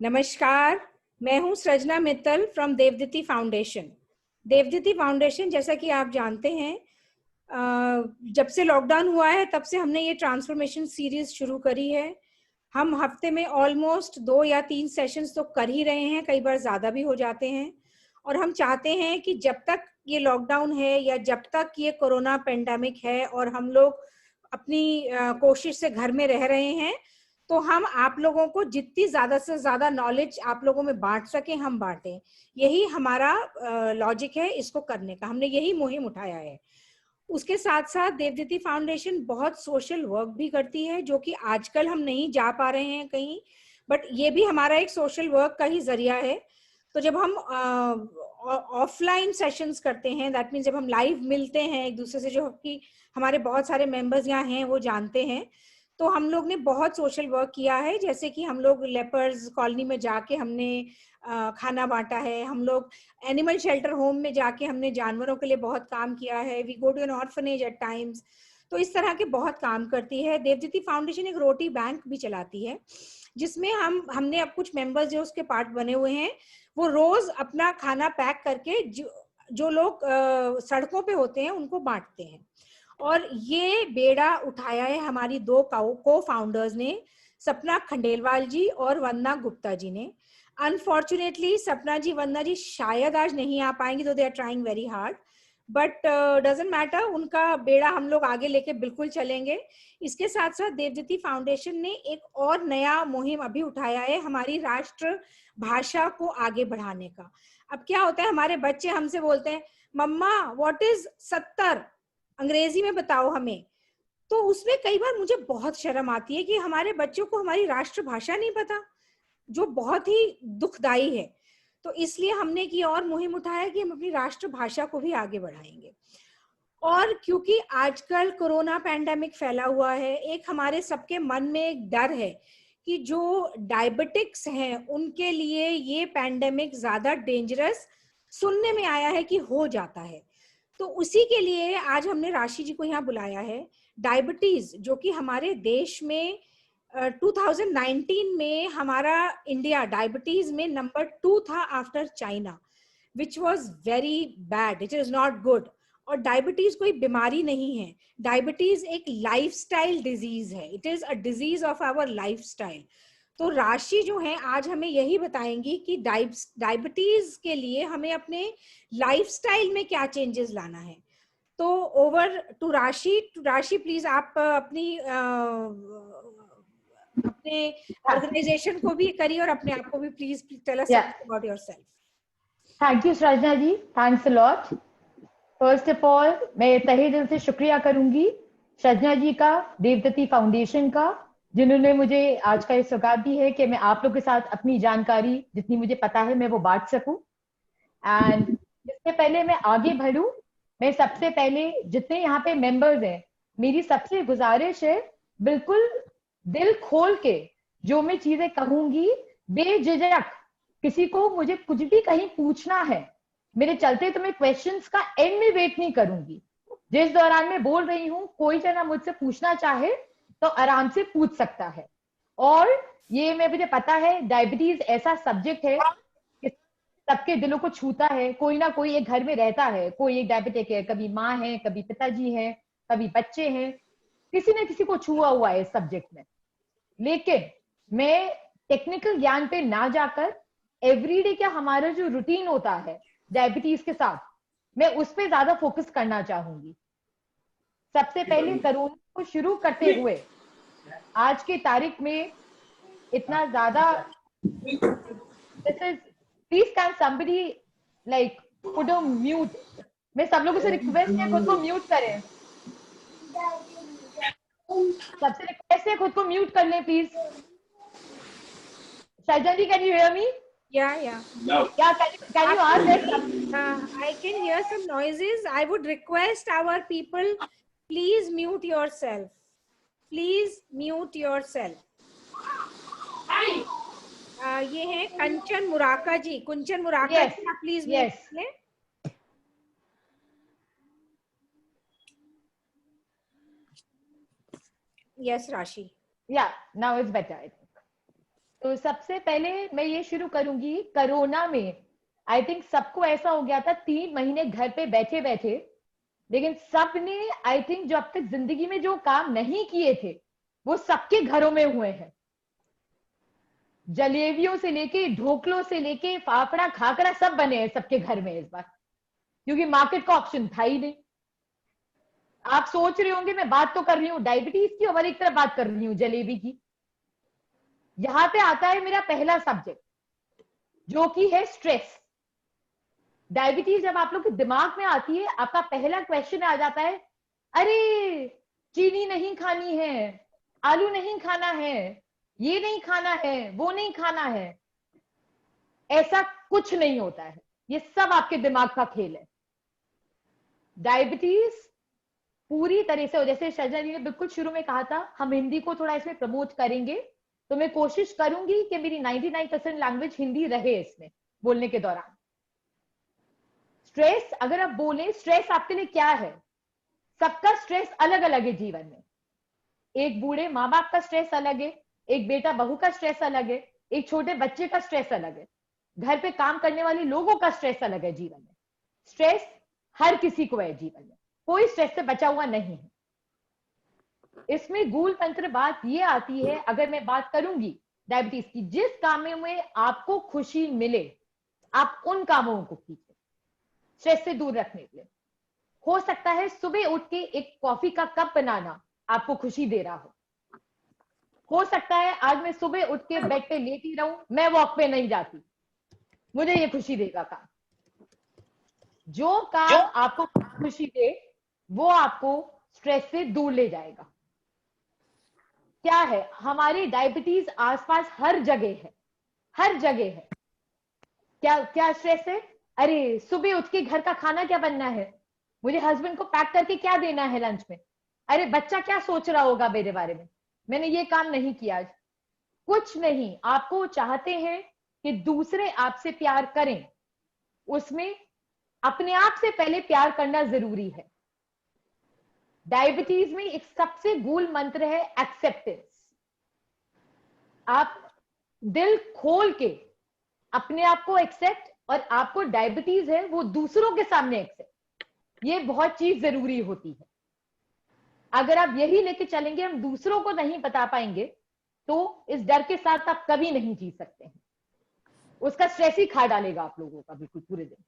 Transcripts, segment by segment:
नमस्कार, मैं हूं सृजना मित्तल फ्रॉम देवदत्ती फाउंडेशन। देवदत्ती फाउंडेशन, जैसा कि आप जानते हैं, जब से लॉकडाउन हुआ है तब से हमने ये ट्रांसफॉर्मेशन सीरीज शुरू करी है। हम हफ्ते में ऑलमोस्ट 2 या 3 सेशंस तो कर ही रहे हैं, कई बार ज़्यादा भी हो जाते हैं। और हम चाहते हैं कि जब तक ये लॉकडाउन है या जब तक ये कोरोना पेंडेमिक है और हम लोग अपनी कोशिश से घर में रह रहे हैं, तो हम आप लोगों को जितनी ज्यादा से ज्यादा नॉलेज आप लोगों में बांट सके हम बांटें। यही हमारा लॉजिक है इसको करने का, हमने यही मुहिम उठाया है। उसके साथ साथ देवदत्ती फाउंडेशन बहुत सोशल वर्क भी करती है, जो कि आजकल हम नहीं जा पा रहे हैं कहीं, बट ये भी हमारा एक सोशल वर्क का ही जरिया है। तो जब हम ऑफलाइन सेशंस करते हैं, दैट मीन जब हम लाइव मिलते हैं एक दूसरे से, जो कि हमारे बहुत सारे मेंबर्स यहाँ हैं वो जानते हैं, तो हम लोग ने बहुत सोशल वर्क किया है। जैसे कि हम लोग लेपर्स कॉलोनी में जाके हमने खाना बांटा है, हम लोग एनिमल शेल्टर होम में जाके हमने जानवरों के लिए बहुत काम किया है। We go to an orphanage at times. तो इस तरह के बहुत काम करती है। देवदत्ती फाउंडेशन एक रोटी बैंक भी चलाती है, जिसमें हमने अब कुछ मेंबर्स जो उसके पार्ट बने हुए हैं, वो रोज अपना खाना पैक करके जो लोग सड़कों पे होते हैं उनको बांटते हैं। और ये बेड़ा उठाया है हमारी 2 को फाउंडर्स ने, सपना खंडेलवाल जी और वंदना गुप्ता जी ने। अनफॉर्चुनेटली सपना जी, वंदना जी शायद आज नहीं आ पाएंगी, तो they are trying very hard, but doesn't matter, उनका बेड़ा हम लोग आगे लेके बिल्कुल चलेंगे। इसके साथ साथ देवदत्ती फाउंडेशन ने एक और नया मुहिम अभी उठाया है, हमारी राष्ट्र भाषा को आगे बढ़ाने का। अब क्या होता है, हमारे बच्चे हमसे बोलते हैं, मम्मा व्हाट इज 70, अंग्रेजी में बताओ हमें। तो उसमें कई बार मुझे बहुत शर्म आती है कि हमारे बच्चों को हमारी राष्ट्रभाषा नहीं पता, जो बहुत ही दुखदाई है। तो इसलिए हमने एक और मुहिम उठाया कि हम अपनी राष्ट्रभाषा को भी आगे बढ़ाएंगे। और क्योंकि आजकल कोरोना पैंडेमिक फैला हुआ है, एक हमारे सबके मन में एक डर है कि जो डायबिटिक्स हैं उनके लिए ये पैंडेमिक ज्यादा डेंजरस सुनने में आया है कि हो जाता है। तो उसी के लिए आज हमने राशि जी को यहाँ बुलाया है। डायबिटीज, जो कि हमारे देश में 2019 में हमारा इंडिया डायबिटीज में नंबर 2 था after China, which was very bad, it is not good. और डायबिटीज कोई बीमारी नहीं है, डायबिटीज एक लाइफस्टाइल डिजीज है, it is a disease of our lifestyle. तो राशि जो है आज हमें यही बताएंगी कि डायबिटीज के लिए हमें अपने लाइफस्टाइल में क्या चेंजेस लाना है। तो ओवर टू राशि। राशि प्लीज आप अपने ऑर्गेनाइजेशन को भी करिए और अपने आप को भी please tell us something about yourself. Thank you Srijana ji, thanks a lot. First of all मैं तहे दिल से शुक्रिया करूंगी सृजना जी का, देवदत्ती फाउंडेशन का, जिन्होंने मुझे आज का ये सौगात दी है कि मैं आप लोग के साथ अपनी जानकारी जितनी मुझे पता है मैं वो बांट सकूं। एंड इससे पहले मैं आगे बढ़ूं, मैं सबसे पहले जितने यहाँ पे मेंबर्स हैं, मेरी सबसे गुजारिश है, बिल्कुल दिल खोल के जो मैं चीजें कहूंगी, बेझिझक किसी को मुझे कुछ भी कहीं पूछना है मेरे चलते, तो मैं क्वेश्चंस का एंड में वेट नहीं करूंगी। जिस दौरान मैं बोल रही हूँ कोई जना मुझसे पूछना चाहे तो आराम से पूछ सकता है। और ये मैं मुझे पता है डायबिटीज ऐसा सब्जेक्ट है कि सबके दिलों को छूता है, कोई ना कोई एक घर में रहता है, कोई एक डायबिटिक है, कभी माँ है, कभी पिताजी है, कभी बच्चे हैं, किसी न किसी को छुआ हुआ है इस सब्जेक्ट में। लेकिन मैं टेक्निकल ज्ञान पे ना जाकर एवरीडे का हमारा जो रूटीन होता है डायबिटीज के साथ, मैं उस पर ज्यादा फोकस करना चाहूंगी। सबसे पहले कोरोना को शुरू करते हुए आज की तारीख में इतना ज्यादा, this is, please can somebody like put on mute. मैं सब लोगों से रिक्वेस्ट है खुद को म्यूट करें, सबसे रिक्वेस्ट है खुद को म्यूट कर लें please. Sajjan ji, can you hear me? Yeah. Yeah, can you ask that? I can hear some noises. I would request our people, please mute yourself. Please mute yourself. ये है कंचन मुराका जी, कुंचन मुराका Yes, जी, आप प्लीज म्यूट yes. करें। Yes, Rashi. Yeah, now it's better, I think. तो सबसे पहले मैं ये शुरू करूंगी, कोरोना में आई थिंक सबको ऐसा हो गया था 3 महीने घर पे बैठे बैठे, लेकिन सबने आई थिंक जो अब तक जिंदगी में जो काम नहीं किए थे वो सबके घरों में हुए हैं। जलेबियों से लेके, ढोकलों से लेके, फाफड़ा खाकरा सब बने हैं सबके घर में इस बार, क्योंकि मार्केट का ऑप्शन था ही नहीं। आप सोच रहे होंगे मैं बात तो कर रही हूँ डायबिटीज की और एक तरफ बात कर रही हूँ जलेबी की। यहां पे आता है मेरा पहला सब्जेक्ट, जो कि है स्ट्रेस। डायबिटीज जब आप लोग के दिमाग में आती है, आपका पहला क्वेश्चन आ जाता है, अरे चीनी नहीं खानी है, आलू नहीं खाना है, ये नहीं खाना है, वो नहीं खाना है। ऐसा कुछ नहीं होता है, ये सब आपके दिमाग का खेल है। डायबिटीज पूरी तरह से, जैसे सजना जी ने बिल्कुल शुरू में कहा था, हम हिंदी को थोड़ा इसमें प्रमोट करेंगे, तो मैं कोशिश करूंगी कि मेरी 99% लैंग्वेज हिंदी रहे इसमें बोलने के दौरान। स्ट्रेस, अगर आप बोले स्ट्रेस आपके लिए क्या है, सबका स्ट्रेस अलग अलग है जीवन में। एक बूढ़े माँ बाप का स्ट्रेस अलग है, एक बेटा बहू का स्ट्रेस अलग है, एक छोटे बच्चे का स्ट्रेस अलग है, घर पे काम करने वाले लोगों का स्ट्रेस अलग है जीवन में। स्ट्रेस हर किसी को है जीवन में, कोई स्ट्रेस से बचा हुआ नहीं है। इसमें गूल तंत्र बात ये आती है, अगर मैं बात करूंगी डायबिटीज की, जिस काम में आपको खुशी मिले आप उन कामों को कीजिए स्ट्रेस से दूर रखने के लिए। हो सकता है सुबह उठ के एक कॉफी का कप बनाना आपको खुशी दे रहा हो सकता है आज मैं सुबह उठ के बेड पे लेटी रहूं, मैं वॉक पे नहीं जाती, मुझे ये खुशी देगा काम। जो काम आपको खुशी दे वो आपको स्ट्रेस से दूर ले जाएगा। क्या है, हमारी डायबिटीज आसपास हर जगह है, हर जगह है। क्या क्या स्ट्रेस है, अरे सुबह उठ के घर का खाना क्या बनना है, मुझे हस्बैंड को पैक करके क्या देना है लंच में, अरे बच्चा क्या सोच रहा होगा मेरे बारे में, मैंने ये काम नहीं किया आज। कुछ नहीं, आपको चाहते हैं कि दूसरे आपसे प्यार करें, उसमें अपने आप से पहले प्यार करना जरूरी है। डायबिटीज में एक सबसे गूल मंत्र है एक्सेप्टेंस। आप दिल खोल के अपने आप को एक्सेप्ट, और आपको डायबिटीज है वो दूसरों के सामने एक्सेप्ट, ये बहुत चीज जरूरी होती है। अगर आप यही लेके चलेंगे हम दूसरों को नहीं बता पाएंगे, तो इस डर के साथ आप कभी नहीं जी सकते हैं, उसका स्ट्रेस ही खा डालेगा आप लोगों का बिल्कुल पूरे दिन।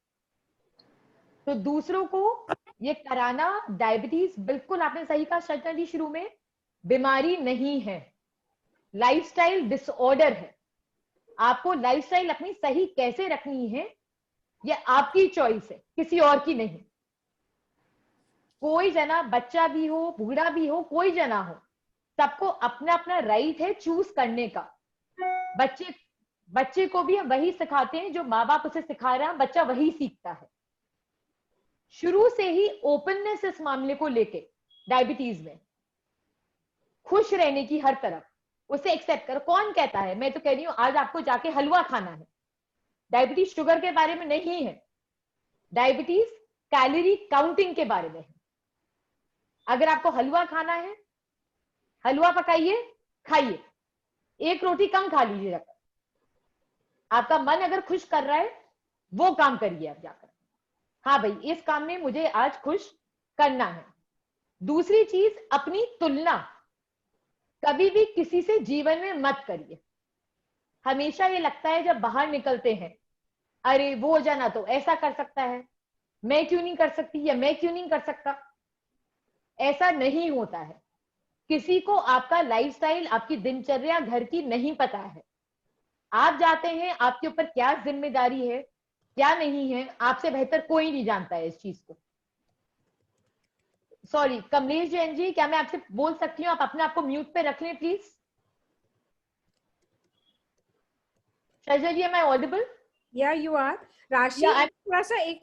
तो दूसरों को ये कराना, डायबिटीज बिल्कुल आपने सही कहा सजना जी शुरू में, बीमारी नहीं है, लाइफस्टाइल डिसऑर्डर है। आपको लाइफस्टाइल अपनी सही कैसे रखनी है ये आपकी चॉइस है, किसी और की नहीं। कोई जना, बच्चा भी हो बूढ़ा भी हो, कोई जना हो, सबको अपना अपना राइट है चूज करने का। बच्चे को भी हम वही सिखाते हैं जो माँ बाप उसे सिखा रहे हैं, बच्चा वही सीखता है। शुरू से ही ओपननेस इस मामले को लेके, डायबिटीज में खुश रहने की हर तरफ, उसे एक्सेप्ट कर। कौन कहता है, मैं तो कह रही हूं आज आपको जाके हलवा खाना है, डायबिटीज शुगर के बारे में नहीं है, डायबिटीज कैलोरी काउंटिंग के बारे में है। अगर आपको हलवा खाना है, हलवा पकाइए, खाइए, एक रोटी कम खा लीजिए। आपका मन अगर खुश कर रहा है वो काम करिए आप जाकर, हाँ भाई इस काम में मुझे आज खुश करना है। दूसरी चीज, अपनी तुलना कभी भी किसी से जीवन में मत करिए। हमेशा ये लगता है जब बाहर निकलते हैं, अरे वो जना तो ऐसा कर सकता है, मैं क्यों नहीं कर सकती, या मैं क्यों नहीं कर सकता। ऐसा नहीं होता है। किसी को आपका लाइफस्टाइल, आपकी दिनचर्या घर की नहीं पता है। आप जाते हैं, आपके ऊपर क्या जिम्मेदारी है क्या नहीं है, आपसे बेहतर कोई नहीं जानता है इस चीज को। सॉरी कमलेश जैन जी, क्या मैं आपसे बोल सकती हूँ, आप अपने आप को म्यूट पे रख लें please. Shaija ji, am I audible? Yeah you are. Rashi,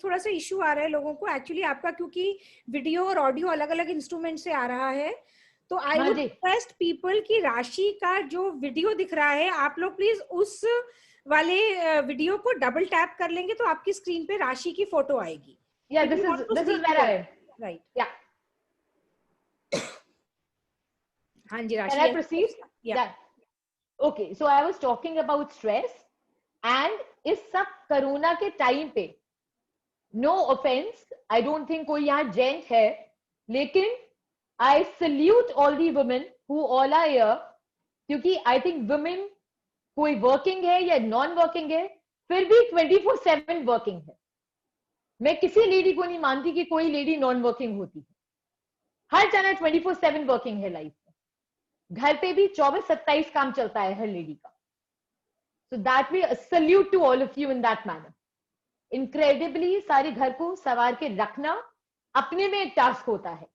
थोड़ा सा इशू आ रहा है लोगों को एक्चुअली आपका, क्योंकि वीडियो और ऑडियो अलग अलग इंस्ट्रूमेंट से आ रहा है। तो आई वुड रिक्वेस्ट पीपल की राशि का जो वीडियो दिख रहा है, आप लोग प्लीज उस वाले वीडियो को डबल टैप कर लेंगे तो आपकी स्क्रीन पे राशि की फोटो आएगी। Yeah, this is where I am. Right. Yeah. हाँ जी राशि। Can I proceed? Yeah. Okay, so I was talking about stress and इस सब कोरोना के टाइम पे, no offence, I don't think कोई यहाँ जेंट है, लेकिन I salute all the women who all are here, क्योंकि आई थिंक वुमेन कोई वर्किंग है या नॉन वर्किंग है, फिर भी 24/7 वर्किंग है। मैं किसी लेडी को नहीं मानती कि कोई लेडी नॉन वर्किंग होती है। हर जना 24/7 वर्किंग है लाइफ में। घर पे भी 24/27 काम चलता है हर लेडी का। So that we salute to all of you in that manner. Incredibly सारे घर को संवार के रखना अपने में एक टास्क होता है,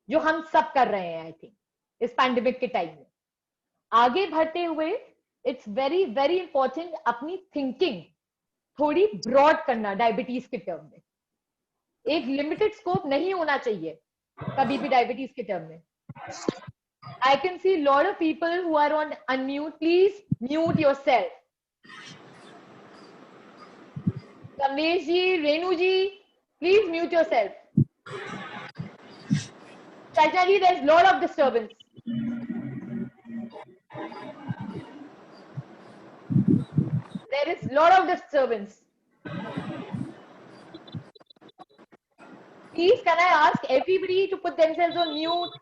जो हम सब कर रहे हैं आई थिंक इस पैंडेमिक के टाइम में। आगे बढ़ते हुए इट्स वेरी वेरी इंपॉर्टेंट अपनी थिंकिंग थोड़ी ब्रॉड करना डायबिटीज के टर्म में। एक लिमिटेड स्कोप नहीं होना चाहिए कभी भी डायबिटीज के टर्म में। I can see lot of people who are on unmute, please mute yourself. Kamlesh ji, Renu ji, please mute yourself. चाचा जी, there is lot of disturbance. There is lot of disturbance. Please, can I ask everybody to put themselves on mute?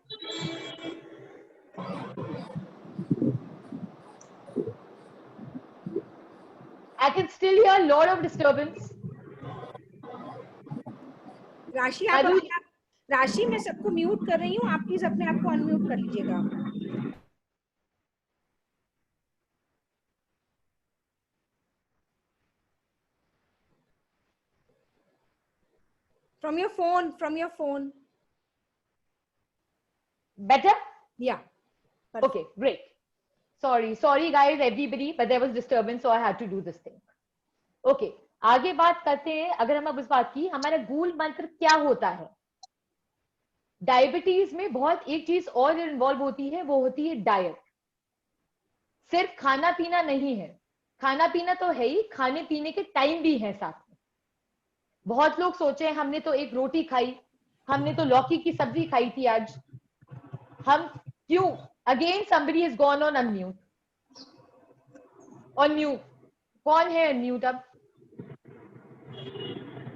I can still hear a lot of disturbance. राशि, राशि मैं सबको mute कर रही हूँ, आप प्लीज अपने आप को अनम्यूट कर लीजिएगा। From your phone. Better? Yeah. Okay, great. Sorry guys, everybody, but there was disturbance, so I had to do this thing. Okay, आगे बात करते हैं। अगर हम अब इस बात की, हमारा मूल मंत्र क्या होता है? डायबिटीज में बहुत एक चीज और इन्वॉल्व होती है, वो होती है डाइट। सिर्फ खाना पीना नहीं है, खाना पीना तो है ही, खाने पीने के टाइम भी है साथ में। बहुत लोग सोचे हमने तो एक रोटी खाई, हमने तो लौकी की सब्जी खाई थी आज, हम क्यों? Again somebody has gone on unmute. On mute. कौन है unmute अब?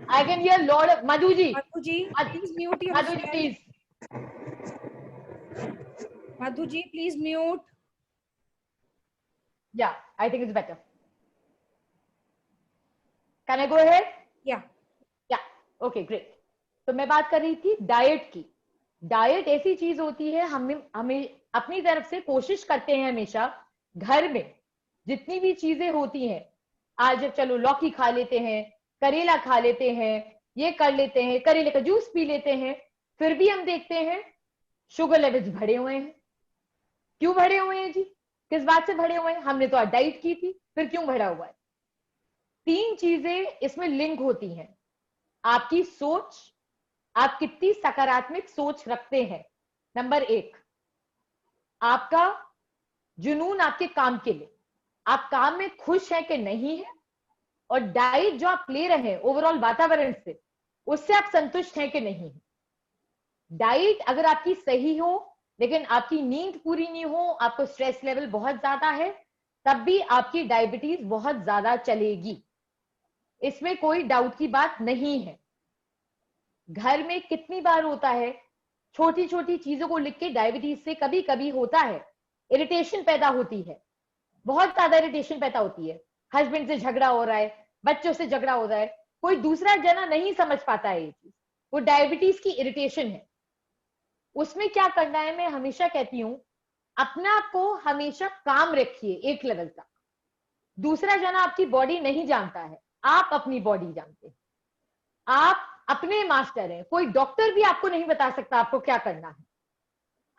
I can hear lot of Madhu ji. Please mute yourself. Madhu ji, please. Madhu ji, please mute. Yeah, I think it's better. Can I go ahead? Yeah. Yeah. Okay, great. तो मैं बात कर रही थी diet की। Diet ऐसी चीज होती है, हमें अपनी तरफ से कोशिश करते हैं हमेशा घर में जितनी भी चीजें होती हैं, आज चलो लौकी खा लेते हैं, करेला खा लेते हैं, ये कर लेते हैं, करेले का जूस पी लेते हैं, फिर भी हम देखते हैं शुगर लेवल्स बढ़े हुए हैं। क्यों बढ़े हुए हैं जी? किस बात से बढ़े हुए हैं? हमने तो आज डाइट की थी, फिर क्यों बढ़ा हुआ है? 3 चीजें इसमें लिंक होती हैं। आपकी सोच, आप कितनी सकारात्मक सोच रखते हैं, नंबर 1। आपका जुनून आपके काम के लिए, आप काम में खुश हैं कि नहीं है, और डाइट जो आप ले रहे हैं ओवरऑल वातावरण से, उससे आप संतुष्ट हैं कि नहीं है। डाइट अगर आपकी सही हो लेकिन आपकी नींद पूरी नहीं हो, आपको स्ट्रेस लेवल बहुत ज्यादा है, तब भी आपकी डायबिटीज बहुत ज्यादा चलेगी, इसमें कोई डाउट की बात नहीं है। घर में कितनी बार होता है, छोटी छोटी चीजों को लिख के डायबिटीज से कभी कभी होता है इरिटेशन पैदा होती है, बहुत ज्यादा इरिटेशन पैदा होती है। हस्बैंड से झगड़ा हो रहा है, बच्चों से झगड़ा हो रहा है, कोई दूसरा जना नहीं समझ पाता है ये चीज, वो डायबिटीज की इरिटेशन है। उसमें क्या करना है, मैं हमेशा कहती हूं अपना आपको हमेशा काम रखिए एक लेवल तक। दूसरा जना आपकी बॉडी नहीं जानता है, आप अपनी बॉडी जानते हैं, आप अपने मास्टर हैं। कोई डॉक्टर भी आपको नहीं बता सकता आपको क्या करना है।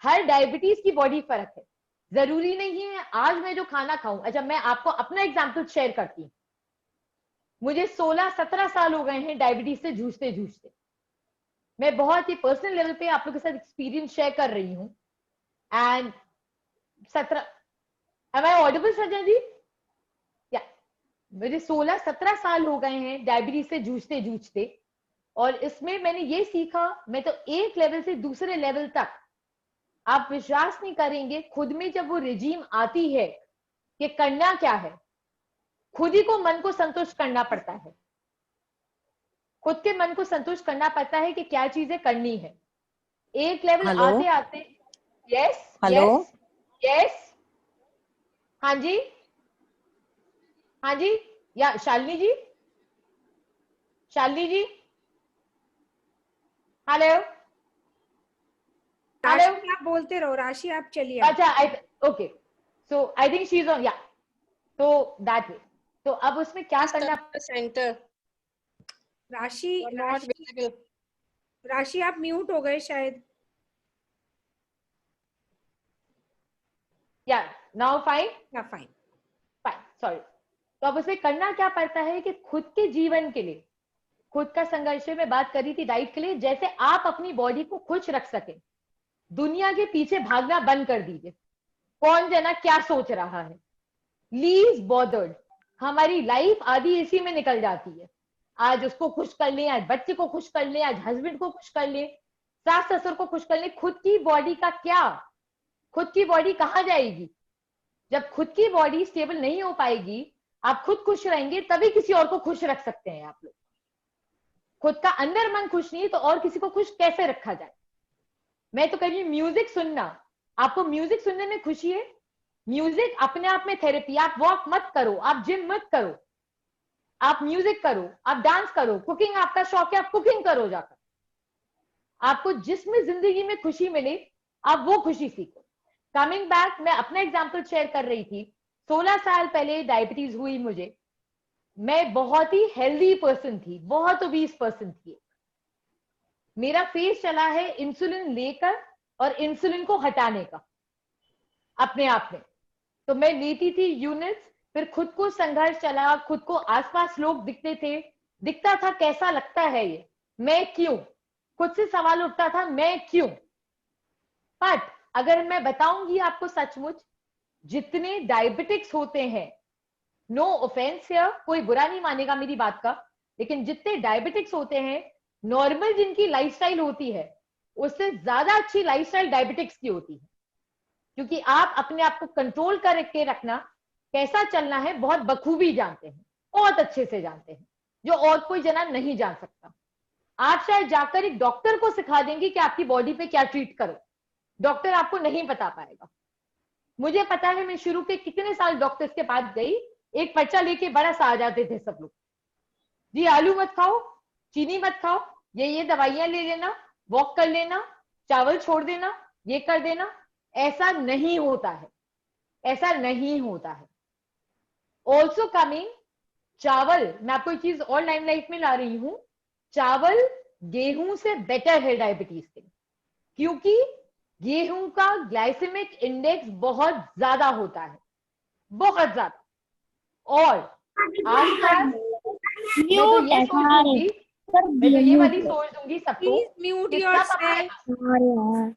हर डायबिटीज की बॉडी फर्क है, जरूरी नहीं है आज मैं जो खाना खाऊं। अच्छा, मैं आपको अपना एग्जाम्पल शेयर करती हूँ। मुझे 16-17 साल हो गए हैं डायबिटीज से जूझते जूझते। मैं बहुत ही पर्सनल लेवल पे आप लोगों के साथ एक्सपीरियंस शेयर कर रही हूँ। एंड 17, am I audible सज्जन जी? या मुझे 16-17 साल हो गए हैं डायबिटीज से जूझते जूझते, और इसमें मैंने ये सीखा, मैं तो एक लेवल से दूसरे लेवल तक, आप विश्वास नहीं करेंगे, खुद में जब वो रिजीम आती है कि करना क्या है, खुद ही को मन को संतुष्ट करना पड़ता है। खुद के मन को संतुष्ट करना पड़ता है कि क्या चीजें करनी है। एक लेवल आते आते, यस यस यस, हाँ जी हाँ जी, या शालिनी जी, शालिनी जी, हेलो हेलो, राशि आप बोलते रहो, राशि आप चलिए। अच्छा okay, so I think she is on, या तो दैट वे। तो अब उसमें क्या करना, सेंटर राशि, नॉट विजिबल। राशि आप म्यूट हो गए शायद। या नाउ फाइन, या फाइन फाइन, सॉरी। तो अब उसमें करना क्या पड़ता है कि खुद के जीवन के लिए, खुद का संघर्ष में बात करी थी डाइट के लिए, जैसे आप अपनी बॉडी को खुश रख सके, दुनिया के पीछे भागना बंद कर दीजिए। कौन जना क्या सोच रहा है, लीज बॉदर्ड। हमारी लाइफ आधी इसी में निकल जाती है। आज उसको खुश कर ले, आज बच्चे को खुश कर ले, आज हस्बैंड को खुश कर ले, सास ससुर को खुश कर ले। खुद की बॉडी का क्या, खुद की बॉडी कहाँ जाएगी? जब खुद की बॉडी स्टेबल नहीं हो पाएगी, आप खुद खुश रहेंगे तभी किसी और को खुश रख सकते हैं आप लोग। खुद का अंदर मन खुश नहीं है तो और किसी को खुश कैसे रखा जाए? मैं तो कह रही हूँ म्यूजिक सुनना, आपको म्यूजिक सुनने में खुशी है, म्यूजिक अपने आप में थेरेपी। आप वॉक मत करो, आप जिम मत करो, आप म्यूजिक करो, आप डांस करो, कुकिंग आपका शौक है, आप कुकिंग करो जाकर। आपको जिसमें जिंदगी में खुशी मिले आप वो खुशी सीखो। कमिंग बैक, मैं अपना एग्जाम्पल शेयर कर रही थी। 16 साल पहले डायबिटीज हुई मुझे। मैं बहुत ही हेल्दी पर्सन थी, बहुत ओबीस पर्सन थी। मेरा फेस चला है इंसुलिन लेकर और इंसुलिन को हटाने का अपने आप में। तो मैं लेती थी यूनिट्स, फिर खुद को संघर्ष चला, खुद को आसपास लोग दिखते थे, दिखता था कैसा लगता है ये, मैं क्यों, खुद से सवाल उठता था मैं क्यों। बट अगर मैं बताऊंगी आपको सचमुच, जितने डायबिटिक्स होते हैं, नो ऑफेंस हियर, कोई बुरा नहीं मानेगा मेरी बात का, लेकिन जितने डायबिटिक्स होते हैं, नॉर्मल जिनकी लाइफस्टाइल होती है उससे ज्यादा अच्छी लाइफस्टाइल डायबिटिक्स की होती है। क्योंकि आप अपने आप को कंट्रोल करके रखना, कैसा चलना है बहुत बखूबी जानते हैं, बहुत अच्छे से जानते हैं, जो और कोई जना नहीं जान सकता। आप शायद जाकर एक डॉक्टर को सिखा देंगे कि आपकी बॉडी पे क्या ट्रीट करो, डॉक्टर आपको नहीं बता पाएगा। मुझे पता है, मैं शुरू के कितने साल डॉक्टर्स के पास गई, एक पर्चा लेके बड़ा सा आ जाते थे सब लोग, जी आलू मत खाओ, चीनी मत खाओ, ये दवाइयां ले लेना, वॉक कर लेना, चावल छोड़ देना, ये कर देना। ऐसा नहीं होता है, ऐसा नहीं होता है। ऑल्सो कमिंग, चावल, मैं आपको एक चीज और लाइम लाइफ में ला रही हूं, चावल गेहूं से बेटर है डायबिटीज के, क्योंकि गेहूं का ग्लाइसेमिक इंडेक्स बहुत ज्यादा होता है, बहुत ज्यादा। और आसपास मैं तो ये सोच दूंगी, मैं तो ये वाली सोच दूंगी सबको म्यूट कि सब योरसेल्फ।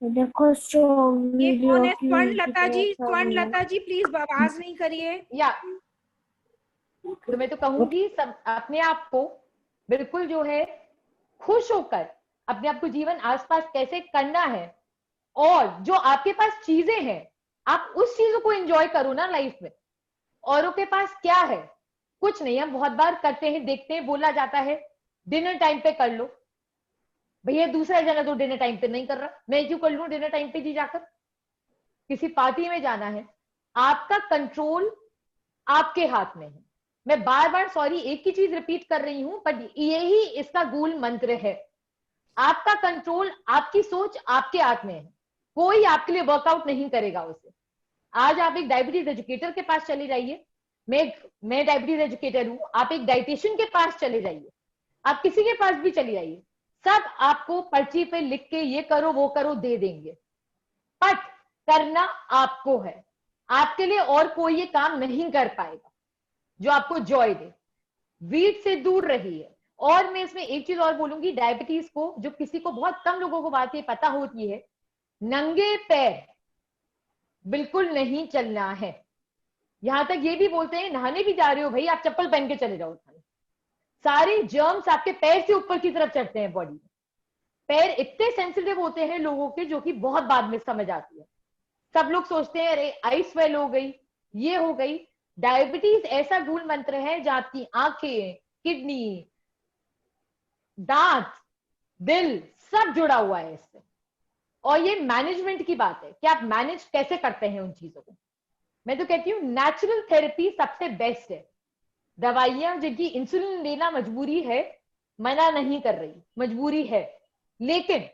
देखो ये कौन है? स्वर्ण लता जी, स्वर्ण लता जी प्लीज आवाज नहीं करिए। या तो मैं तो कहूंगी सब अपने आप को बिल्कुल जो है खुश होकर अपने आप को जीवन आसपास कैसे करना है, और जो आपके पास चीजें हैं आप उस चीजों को एंजॉय करो ना लाइफ में। औरों के पास क्या है? कुछ नहीं। हम बहुत बार करते हैं, देखते हैं, बोला जाता है डिनर टाइम पे कर लो। भैया दूसरा जना तो डिनर टाइम पे नहीं कर रहा, मैं क्यों कर लूं डिनर टाइम पे जी जाकर? किसी पार्टी में जाना है, आपका कंट्रोल आपके हाथ में है। मैं बार बार सॉरी एक ही चीज रिपीट कर रही हूं, पर यही इसका मूल मंत्र है। आपका कंट्रोल, आपकी सोच आपके हाथ में है, कोई आपके लिए वर्कआउट नहीं करेगा उसे। आज आप एक डायबिटीज एजुकेटर के पास चले जाइए, मैं डायबिटीज एजुकेटर हूं, आप एक डाइटिशियन के पास चले जाइए, आप किसी के पास भी चले जाइए, सब आपको पर्ची पे लिख के ये करो वो करो दे देंगे। बट करना आपको है, आपके लिए और कोई ये काम नहीं कर पाएगा जो आपको जॉय दे। वीट से दूर रहिए। और मैं इसमें एक चीज और बोलूंगी, डायबिटीज को, जो किसी को, बहुत कम लोगों को बात ये पता होती है, नंगे पैर बिल्कुल नहीं चलना है। यहां तक ये भी बोलते हैं नहाने भी जा रहे हो भाई, आप चप्पल पहन के चले जाओ। सारे जर्म्स आपके पैर से ऊपर की तरफ चढ़ते हैं बॉडी में। पैर इतने सेंसिटिव होते हैं लोगों के, जो कि बहुत बाद में समझ आती है। सब लोग सोचते हैं अरे आइस स्वेल हो गई, ये हो गई। डायबिटीज ऐसा मूल मंत्र है जहां आपकी आंखें, किडनी, दांत, दिल सब जुड़ा हुआ है इससे। और ये मैनेजमेंट की बात है कि आप मैनेज कैसे करते हैं उन चीजों को। मैं तो कहती हूँ नेचुरल थेरेपी सबसे बेस्ट है। दवाइयां जिनकी इंसुलिन लेना मजबूरी है, मना नहीं कर रही, मजबूरी है, लेकिन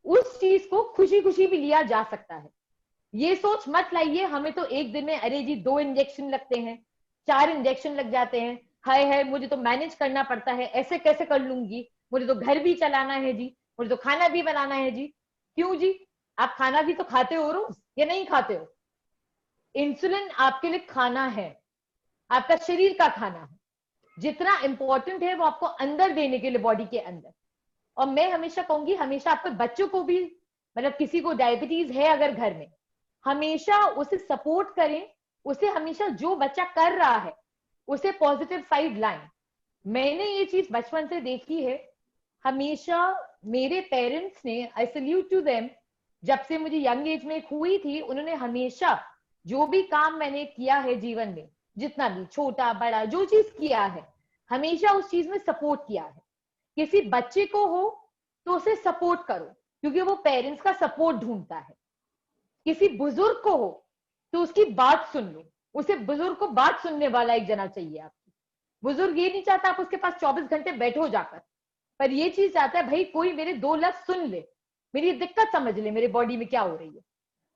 उस चीज को खुशी खुशी भी लिया जा सकता है। ये सोच मत लाइए हमें तो एक दिन में अरे जी 2 इंजेक्शन लगते हैं, 4 इंजेक्शन लग जाते हैं, हाय हाय मुझे तो मैनेज करना पड़ता है, ऐसे कैसे कर लूंगी, मुझे तो घर भी चलाना है जी, मुझे तो खाना भी बनाना है जी। क्यों जी? आप खाना भी तो खाते हो रोज या नहीं खाते हो? इंसुलिन आपके लिए खाना है, आपका शरीर का खाना है। जितना इंपॉर्टेंट है वो आपको अंदर देने के लिए, बॉडी के अंदर। और मैं हमेशा कहूंगी, हमेशा आपके बच्चों को भी, मतलब किसी को डायबिटीज है अगर घर में, हमेशा उसे सपोर्ट करें। उसे हमेशा जो बच्चा कर रहा है उसे पॉजिटिव साइड लाएं। मैंने ये चीज बचपन से देखी है। हमेशा मेरे पेरेंट्स ने, आई सल्यूट टू देम, जब से मुझे यंग एज में हुई थी, उन्होंने हमेशा जो भी काम मैंने किया है जीवन में, जितना भी छोटा बड़ा जो चीज किया है, हमेशा उस चीज में सपोर्ट किया है। किसी बच्चे को हो तो उसे सपोर्ट करो, क्योंकि वो पेरेंट्स का सपोर्ट ढूंढता है। किसी बुजुर्ग को हो तो उसकी बात सुन लो। उसे बुजुर्ग को बात सुनने वाला एक जना चाहिए आपकी। बुजुर्ग ये नहीं चाहता आप उसके पास 24 घंटे बैठो जाकर, पर ये चीज चाहता है भाई कोई मेरे 2 लफ्ज सुन ले, मेरी दिक्कत समझ ले, मेरे बॉडी में क्या हो रही है।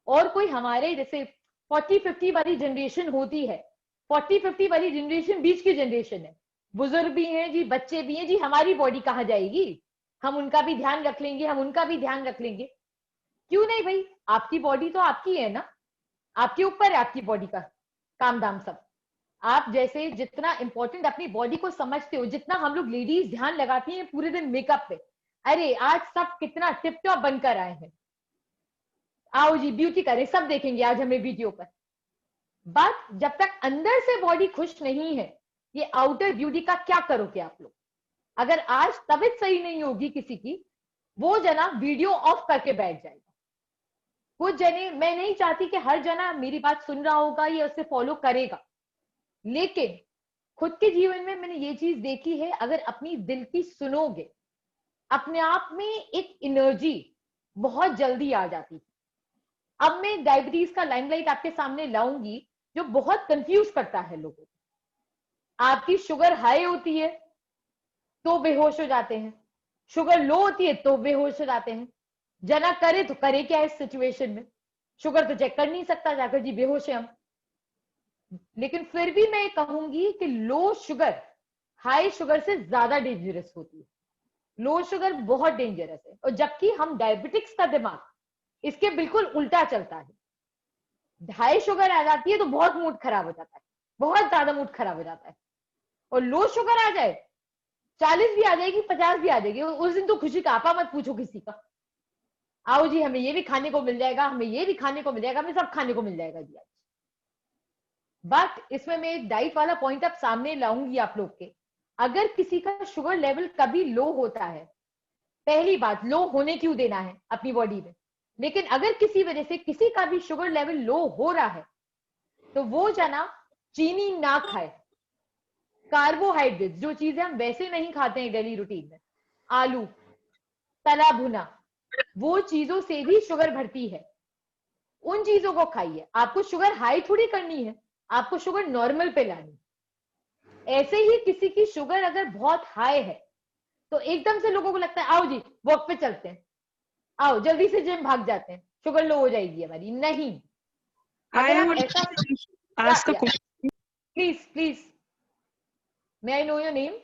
और कोई हमारे जैसे 40-50 वाली जनरेशन होती है, 40-50 वाली जनरेशन बीच की जनरेशन है। बुजुर्ग भी हैं जी, बच्चे भी हैं जी, हमारी बॉडी कहाँ जाएगी? हम उनका भी ध्यान रख लेंगे, हम उनका भी ध्यान रख लेंगे। क्यों नहीं भाई? आपकी बॉडी तो आपकी है ना, आपके ऊपर है आपकी बॉडी का काम धाम सब। आप जैसे जितना इंपॉर्टेंट अपनी बॉडी को समझते हो, जितना हम लोग लेडीज ध्यान लगाती हैं पूरे दिन मेकअप पे, अरे आज सब कितना टिप टॉप बनकर आए हैं, आओ जी ब्यूटी करें, सब देखेंगे आज हमें वीडियो पर। बट जब तक अंदर से बॉडी खुश नहीं है, ये आउटर ब्यूटी का क्या करोगे आप लोग? अगर आज तबीयत सही नहीं होगी किसी की, वो जना वीडियो ऑफ करके बैठ जाएगा। कुछ जने, मैं नहीं चाहती कि हर जना मेरी बात सुन रहा होगा या उससे फॉलो करेगा, लेकिन खुद के जीवन में मैंने ये चीज देखी है, अगर अपनी दिल की सुनोगे, अपने आप में एक एनर्जी बहुत जल्दी आ जाती है। अब मैं डायबिटीज का लाइमलाइट आपके सामने लाऊंगी जो बहुत कंफ्यूज करता है लोगों को। आपकी शुगर हाई होती है तो बेहोश हो जाते हैं, शुगर लो होती है तो बेहोश हो जाते हैं। जना करे तो करे क्या इस सिचुएशन में? शुगर तो चेक कर नहीं सकता जाकर, जी बेहोश है हम। लेकिन फिर भी मैं कहूंगी कि लो शुगर हाई शुगर से ज्यादा डेंजरस होती है। लो शुगर बहुत डेंजरस है, और जबकि हम डायबिटिक्स का दिमाग इसके बिल्कुल उल्टा चलता है। हाई शुगर आ जाती है तो बहुत मूड खराब हो जाता है, बहुत ज्यादा मूड खराब हो जाता है। और लो शुगर आ जाए, 40 भी आ जाएगी, 50 भी आ जाएगी, उस दिन तो खुशी का आपा मत पूछो किसी का। आओ जी हमें ये भी खाने को मिल जाएगा, हमें ये भी खाने को मिल जाएगा, हमें सब खाने को मिल जाएगा जी आज। बट इसमें मैं एक डाइट वाला पॉइंट अब सामने लाऊंगी आप लोग के। अगर किसी का शुगर लेवल कभी लो होता है, पहली बात, लो होने क्यों देना है अपनी बॉडी में? लेकिन अगर किसी वजह से किसी का भी शुगर लेवल लो हो रहा है, तो वो जना चीनी ना खाए। कार्बोहाइड्रेट जो चीजें हम वैसे नहीं खाते हैं डेली रूटीन में, आलू, तला भुना, वो चीजों से भी शुगर बढ़ती है। उन चीजों को खाइए। आपको शुगर हाई थोड़ी करनी है, आपको शुगर नॉर्मल पे लानी है। ऐसे ही किसी की शुगर अगर बहुत हाई है तो एकदम से लोगों को लगता है आओ जी वॉक पे चलते हैं, आओ जल्दी से जिम भाग जाते हैं, शुगर लो हो जाएगी हमारी। नहीं, अगर I आप would ऐसा, ask a question. Please please, may I know your name?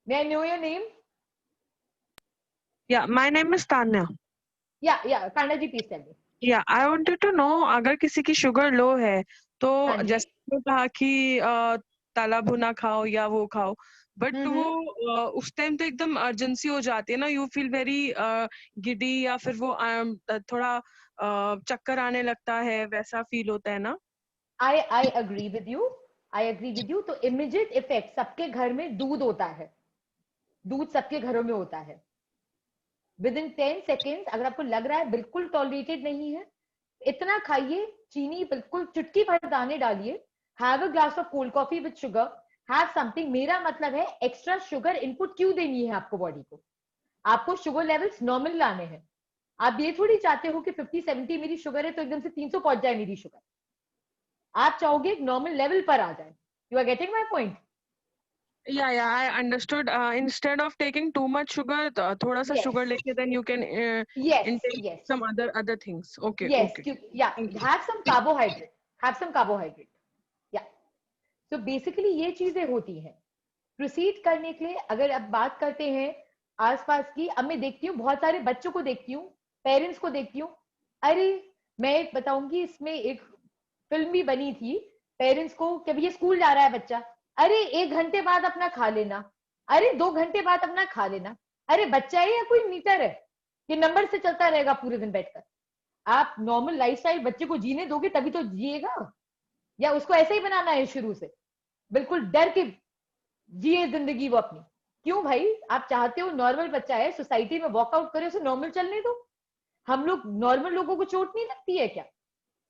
May I know your name? Yeah, my name is Tanya. Yeah Kanha ji please tell me. Yeah, I wanted to know अगर किसी की sugar लो है तो हाँ जी। जैसे तो कहा कि तला भुना खाओ या वो खाओ, बट वो उस टाइम तो एकदम अर्जेंसी हो जाती है ना, यू फील वेरी गिडी, या फिर वो थोड़ा चक्कर आने लगता है, वैसा फील होता है ना? I agree with you, I agree with you. तो इमीडिएट इफेक्ट, सबके घर में दूध होता है, दूध सबके घरों में होता है। विद इन 10 सेकेंड्स अगर आपको लग रहा है बिल्कुल टॉलरेटेड नहीं है, इतना खाइए, चीनी बिल्कुल चुटकी भर दाने डालिए, have a glass of cold coffee with sugar, have something. मेरा मतलब है एक्स्ट्रा शुगर इनपुट क्यों देनी है आपको बॉडी को? आपको शुगर लेवल्स नॉर्मल लाने हैं। आप ये थोड़ी चाहते हो कि 50-70 मेरी शुगर है तो एकदम से 300 पहुंच जाए मेरी शुगर। आप चाहोगे एक नॉर्मल लेवल पर आ जाए। You are getting my point? Yeah, I understood. Instead of taking too much sugar, थोड़ा सा Yes, sugar लेके then you can yes, intake yes, some other things. Okay, yes. okay. Yeah, Thank you. have some carbohydrate, have some carbohydrate. Yeah. So basically ये चीजें होती हैं। Proceed करने के लिए अगर अब बात करते हैं आसपास की, अब मैं देखती हूँ बहुत सारे बच्चों को देखती हूँ, पेरेंट्स को देखती हूँ। अरे मैं बताऊंगी, इसमें एक फिल्म भी बनी थी, पेरेंट्स को कि भैया स्कूल जा रहा है बच्चा, अरे 1 घंटे बाद अपना खा लेना, अरे 2 घंटे बाद अपना खा लेना। अरे बच्चा है या कोई मीटर है कि नंबर से चलता रहेगा पूरे दिन बैठकर? आप नॉर्मल लाइफस्टाइल बच्चे को जीने दोगे तभी तो जिएगा, या उसको ऐसे ही बनाना है शुरू से बिल्कुल डर के जिए जिंदगी वो अपनी? क्यों भाई? आप चाहते हो नॉर्मल बच्चा है, सोसाइटी में वॉकआउट करे, उसे नॉर्मल चलने दो। हम लोग नॉर्मल लोगों को चोट नहीं लगती है क्या?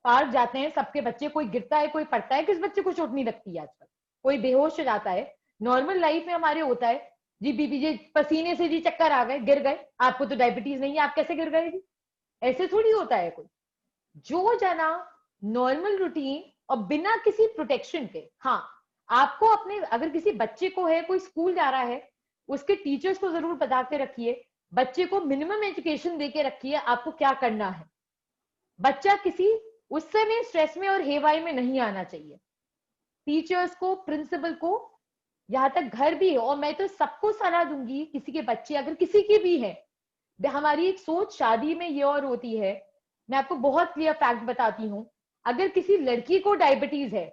पार्क जाते हैं सबके बच्चे, कोई गिरता है कोई पड़ता है, किस बच्चे को चोट नहीं लगती है आजकल? कोई बेहोश हो जाता है, नॉर्मल लाइफ में हमारे होता है जी, बीबी जी पसीने से जी चक्कर आ गए, गिर गए। आपको तो डायबिटीज नहीं है, आप कैसे गिर गए जी? ऐसे थोड़ी होता है कोई। जो जना नॉर्मल रूटीन और बिना किसी प्रोटेक्शन के। हाँ, आपको अपने, अगर किसी बच्चे को है, कोई स्कूल जा रहा है, उसके टीचर्स को जरूर बता के रखिए, बच्चे को मिनिमम एजुकेशन देके रखिए आपको क्या करना है। बच्चा किसी उस समय स्ट्रेस में और हेवाई में नहीं आना चाहिए। टीचर्स को, प्रिंसिपल को, यहां तक घर भी है, और मैं तो सबको सलाह दूंगी, किसी के बच्चे अगर किसी के भी है, हमारी एक सोच शादी में ये और होती है। मैं आपको बहुत क्लियर फैक्ट बताती हूँ, अगर किसी लड़की को डायबिटीज है,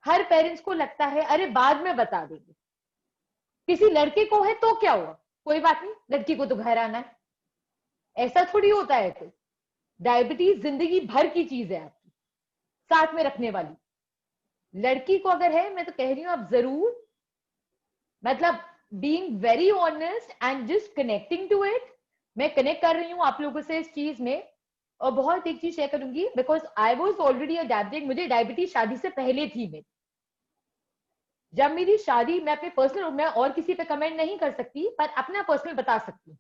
हर पेरेंट्स को लगता है अरे बाद में बता देंगे। किसी लड़के को है तो क्या हुआ, कोई बात नहीं, लड़की को तो घर आना है। ऐसा थोड़ी होता है कोई। डायबिटीज जिंदगी भर की चीज है आपकी, साथ में रखने वाली। लड़की को अगर है, मैं तो कह रही हूं आप जरूर, मतलब being very honest and just connecting to it. मैं कनेक्ट कर रही हूँ आप लोगों से इस चीज में, और बहुत एक चीज शेयर करूंगी, because I was already a diabetic. मुझे डायबिटीज शादी से पहले थी मेरी। जब मेरी शादी, मैं अपने पर्सनल, मैं और किसी पे कमेंट नहीं कर सकती पर अपना पर्सनल बता सकती हूँ।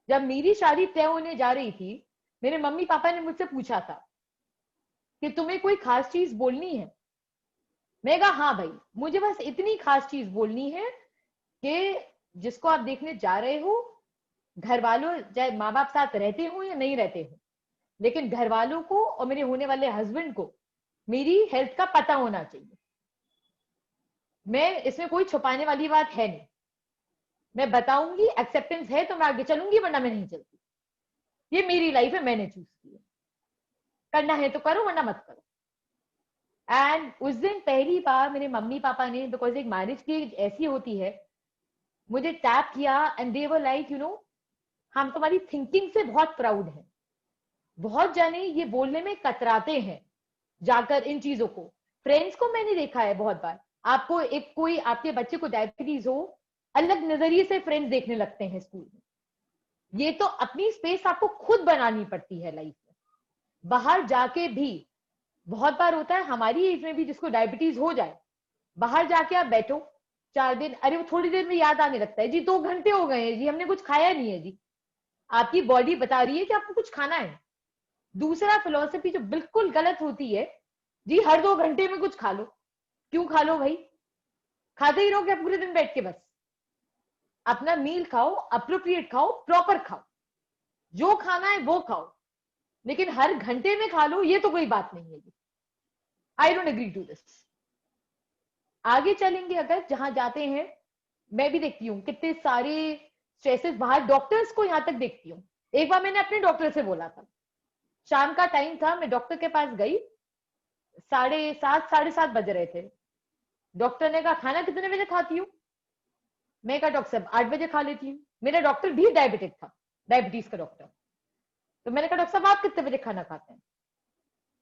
जब मेरी शादी तय होने जा रही थी, मेरे मम्मी पापा ने मुझसे पूछा था कि तुम्हें कोई खास चीज बोलनी है? मैं कहा हाँ भाई, मुझे बस इतनी खास चीज बोलनी है कि जिसको आप देखने जा रहे हो, घर वालों, चाहे माँ बाप साथ रहते हो या नहीं रहते हो, लेकिन घर वालों को और मेरे होने वाले हस्बैंड को मेरी हेल्थ का पता होना चाहिए। मैं इसमें कोई छुपाने वाली बात है नहीं, मैं बताऊंगी। एक्सेप्टेंस है तो मैं आगे चलूंगी, वरना मैं नहीं चलती। ये मेरी लाइफ है, मैंने चूज की है। करना है तो करो, वरना मत करो। एंड उस दिन पहली बार मेरे मम्मी पापा ने, बिकॉज एक मैरिज की ऐसी होती है, मुझे टैप किया and they were like, you know, हम तुम्हारी थिंकिंग से बहुत प्राउड हैं। बहुत जाने ये बोलने में कतराते हैं जाकर इन चीजों को। फ्रेंड्स को मैंने देखा है बहुत बार, आपको एक कोई आपके बच्चे को डायबिटीज हो, अलग नजरिए से फ्रेंड्स देखने लगते हैं स्कूल में। ये तो अपनी स्पेस आपको खुद बनानी पड़ती है लाइफ में। बाहर जाके भी बहुत बार होता है हमारी एज में भी, जिसको डायबिटीज हो जाए, बाहर जाके आप बैठो 4 दिन, अरे वो थोड़ी देर में याद आने लगता है जी 2 घंटे हो गए हैं जी, हमने कुछ खाया नहीं है जी। आपकी बॉडी बता रही है कि आपको कुछ खाना है। दूसरा फिलोसफी जो बिल्कुल गलत होती है, जी हर 2 घंटे में कुछ खा लो। क्यों खा लो भाई? खाते ही रहो क्या पूरे दिन बैठ के? बस अपना मील खाओ, अप्रोप्रिएट खाओ, प्रॉपर खाओ, जो खाना है वो खाओ, लेकिन हर घंटे में खा लो, ये तो कोई बात नहीं है। I don't agree to this. आगे चलेंगे, अगर जहां जाते हैं, मैं भी देखती हूँ कितने सारे स्ट्रेसेस बाहर, डॉक्टर्स को यहां तक देखती हूँ। एक बार मैंने अपने डॉक्टर से बोला था, शाम का टाइम था, मैं डॉक्टर के पास गई, 7:30 7:30 बज रहे थे। डॉक्टर ने कहा खाना कितने बजे खाती हूँ? मैं कहा डॉक्टर साहब 8 बजे खा लेती हूँ। मेरा डॉक्टर भी डायबिटिक था, डायबिटीज का डॉक्टर। तो मैंने कहा डॉक्टर साहब आप कितने बजे खाना खाते हैं?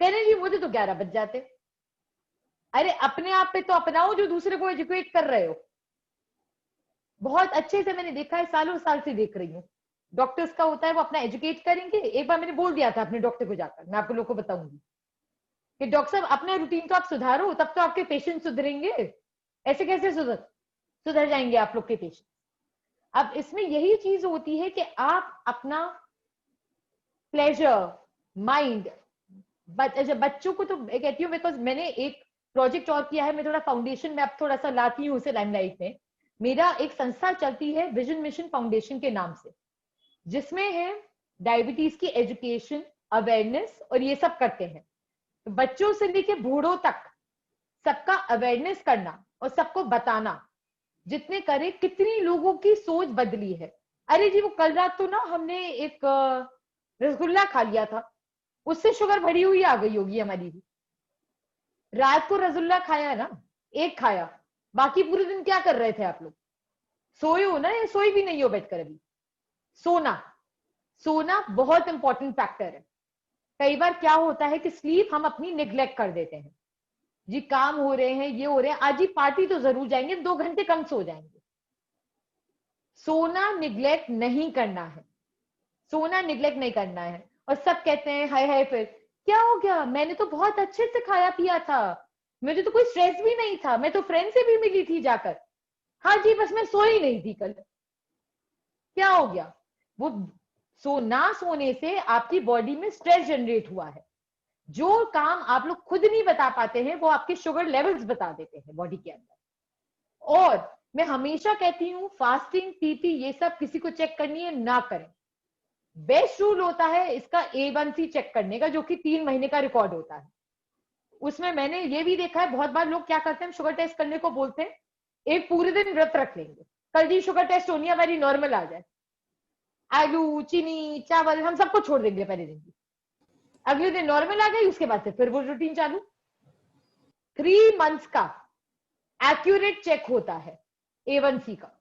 कह रहे जी मुझे तो 11 बज जाते। अरे अपने आप पे तो अपनाओ जो दूसरे को एजुकेट कर रहे हो। बहुत अच्छे से मैंने देखा है, सालों साल से देख रही हूँ। डॉक्टर्स का होता है वो अपना एजुकेट करेंगे। एक बार मैंने बोल दिया था अपने डॉक्टर को जाकर, मैं आपको लोग को बताऊंगी कि डॉक्टर साहब अपना रूटीन तो आप सुधारो, तब तो आपके पेशेंट सुधरेंगे। ऐसे कैसे सुधर जाएंगे आप लोग के पेशेंट? अब इसमें यही चीज होती है कि आप अपना प्लेजर माइंड, बच्चों को तो कहती हूँ, बिकॉज मैंने एक प्रोजेक्ट और किया है, मैं थोड़ा फाउंडेशन में अब थोड़ा सा लाती हूँ उसे लाइमलाइट में। मेरा एक संस्था चलती है विजन मिशन फाउंडेशन के नाम से, जिसमें है डायबिटीज की एजुकेशन, अवेयरनेस और ये सब करते हैं। तो बच्चों से लेके बूढ़ों तक सबका अवेयरनेस करना और सबको बताना, जितने करे कितनी लोगों की सोच बदली है। अरे जी वो कल रात तो ना हमने एक रसगुल्ला खा लिया था, उससे शुगर बढ़ी हुई आ गई होगी हमारी भी। रात को रसगुल्ला खाया ना, एक खाया, बाकी पूरे दिन क्या कर रहे थे आप लोग? सोए हो ना, या सोए भी नहीं हो बैठकर अभी? सोना बहुत इंपॉर्टेंट फैक्टर है। कई बार क्या होता है कि स्लीप हम अपनी निग्लेक्ट कर देते हैं, जी काम हो रहे हैं, ये हो रहे हैं, आज ही पार्टी तो जरूर जाएंगे, 2 घंटे कम सो जाएंगे। सोना निग्लेक्ट नहीं करना है, सोना निग्लेक्ट नहीं करना है। और सब कहते हैं हाय हाय फिर क्या हो गया, मैंने तो बहुत अच्छे से खाया पिया था, मुझे तो कोई स्ट्रेस भी नहीं था, मैं तो फ्रेंड से भी मिली थी जाकर। हाँ जी बस मैं सोई नहीं थी कल। क्या हो गया? वो ना सोने से आपकी बॉडी में स्ट्रेस जनरेट हुआ है। जो काम आप लोग खुद नहीं बता पाते हैं वो आपके शुगर लेवल्स बता देते हैं बॉडी के अंदर। और मैं हमेशा कहती हूं फास्टिंग, पीपी ये सब किसी को चेक करनी है ना करें। बेस्ट रूल होता है इसका A1C चेक करने का, जो कि 3 महीने का रिकॉर्ड होता है। उसमें मैंने ये भी देखा है बहुत बार लोग क्या करते हैं, शुगर टेस्ट करने को बोलते हैं, एक पूरे दिन व्रत रख लेंगे, कल जी शुगर टेस्ट होनी है हमारी, नॉर्मल आ जाए, आलू चीनी चावल हम सबको छोड़ देंगे पहले दिन की, अगले दिन नॉर्मल आ गई, उसके बाद से फिर वो रूटीन चालू। 3 मंथ्स का एक्यूरेट चेक होता है A1C का।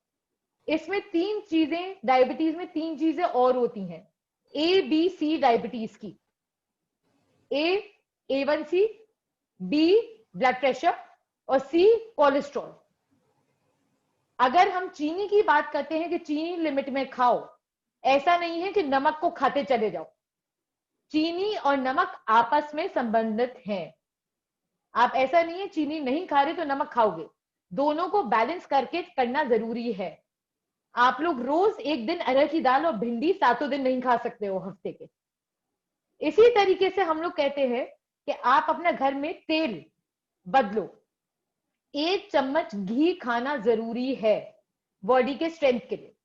इसमें 3 चीजें, डायबिटीज में 3 चीजें और होती हैं ABC डायबिटीज की। A1C, B ब्लड प्रेशर और C कोलेस्ट्रॉल। अगर हम चीनी की बात करते हैं कि चीनी लिमिट में खाओ, ऐसा नहीं है कि नमक को खाते चले जाओ। चीनी और नमक आपस में संबंधित हैं। आप ऐसा नहीं है चीनी नहीं खा रहे तो नमक खाओगे, दोनों को बैलेंस करके करना जरूरी है। आप लोग रोज एक दिन अरहर की दाल और भिंडी 7 दिन नहीं खा सकते हो हफ्ते के। इसी तरीके से हम लोग कहते हैं कि आप अपना घर में तेल बदलो, 1 चम्मच घी खाना जरूरी है बॉडी के स्ट्रेंथ के लिए।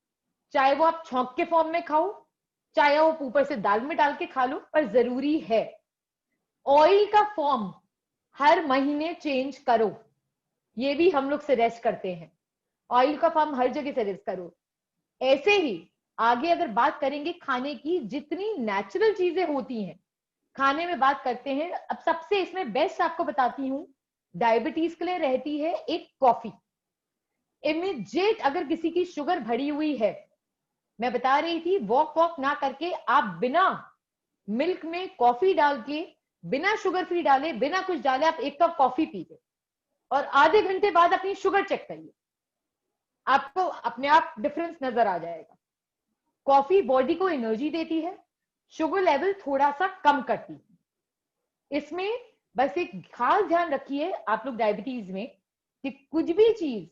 चाहे वो आप छौंक के फॉर्म में खाओ, चाहे वो ऊपर से दाल में डाल के खा लो, पर जरूरी है। ऑयल का फॉर्म हर महीने चेंज करो, ये भी हम लोग सजेस्ट करते हैं, ऑयल का फॉर्म हर जगह सजेस्ट करो। ऐसे ही आगे अगर बात करेंगे खाने की, जितनी नेचुरल चीजें होती हैं खाने में बात करते हैं। अब सबसे इसमें बेस्ट आपको बताती हूं, डायबिटीज के लिए रहती है एक कॉफी। इमीडिएट अगर किसी की शुगर बढ़ी हुई है, मैं बता रही थी, वॉक ना करके आप बिना मिल्क में कॉफी डाल के, बिना शुगर फ्री डाले, बिना कुछ डाले आप 1 कप कॉफी पीजिए और आधे घंटे बाद अपनी शुगर चेक करिए, आपको अपने आप डिफरेंस नजर आ जाएगा। कॉफी बॉडी को एनर्जी देती है, शुगर लेवल थोड़ा सा कम करती है। इसमें बस एक खास ध्यान रखिए आप लोग डायबिटीज में कि कुछ भी चीज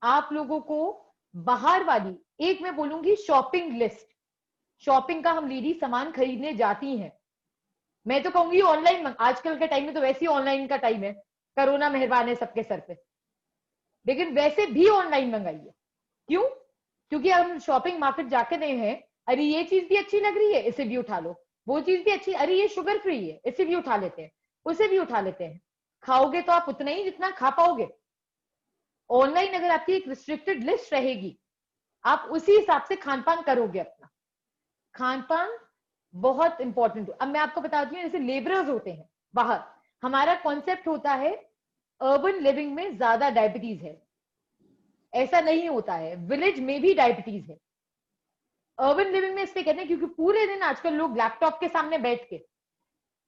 आप लोगों को बाहर वाली, एक मैं बोलूंगी शॉपिंग लिस्ट, शॉपिंग का हम लेडी सामान खरीदने जाती हैं, मैं तो कहूंगी ऑनलाइन, आजकल के टाइम में तो वैसे ही ऑनलाइन का टाइम है, कोरोना मेहरबान है सबके सर पे, लेकिन वैसे भी ऑनलाइन मंगाइए। क्यों? क्योंकि हम शॉपिंग मार्केट जाके गए हैं, अरे ये चीज भी अच्छी लग रही है इसे भी उठा लो, वो चीज भी अच्छी, अरे ये शुगर फ्री है इसे भी उठा लेते हैं, उसे भी उठा लेते हैं। खाओगे तो आप उतना ही जितना खा पाओगे। ऑनलाइन अगर आपकी एक रिस्ट्रिक्टेड लिस्ट रहेगी, आप उसी हिसाब से खान पान करोगे। अपना खान पान बहुत इंपॉर्टेंट। अब मैं आपको बताती हूँ, जैसे लेबरर्स होते हैं बाहर, हमारा कॉन्सेप्ट होता है अर्बन लिविंग में ज्यादा डायबिटीज है, ऐसा नहीं होता है, विलेज में भी डायबिटीज है। अर्बन लिविंग में इसलिए कहते हैं क्योंकि पूरे दिन आजकल लोग लैपटॉप के सामने बैठ के,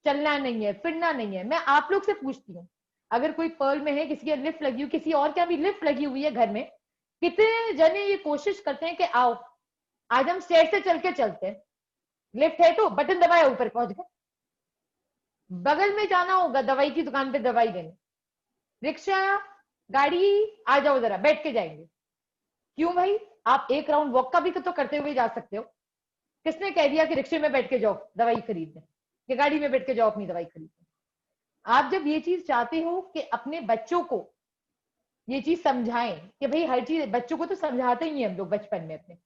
चलना नहीं है, फिरना नहीं है। मैं आप लोग से पूछती हूँ, अगर कोई पर्ल में है, किसी की लिफ्ट लगी हुई, किसी और क्या भी लिफ्ट लगी हुई है घर में, कितने जने ये कोशिश करते हैं कि आओ आज हम स्टेयर से चल के चलते हैं, लिफ्ट है तो बटन दबाया ऊपर पहुंच गए। बगल में जाना होगा दवाई की दुकान पे दवाई देने, रिक्शा गाड़ी आ जाओ जरा बैठ के जाएंगे। क्यों भाई, आप एक राउंड वॉक का भी तो करते हुए जा सकते हो। किसने कह दिया कि रिक्शे में बैठ के जाओ दवाई खरीदने, कि गाड़ी में बैठ के जाओ अपनी दवाई खरीदने। आप जब ये चीज चाहते हो कि अपने बच्चों को ये चीज समझाएं कि भाई हर चीज, बच्चों को तो समझाते ही हैं हम लोग बचपन में अपने,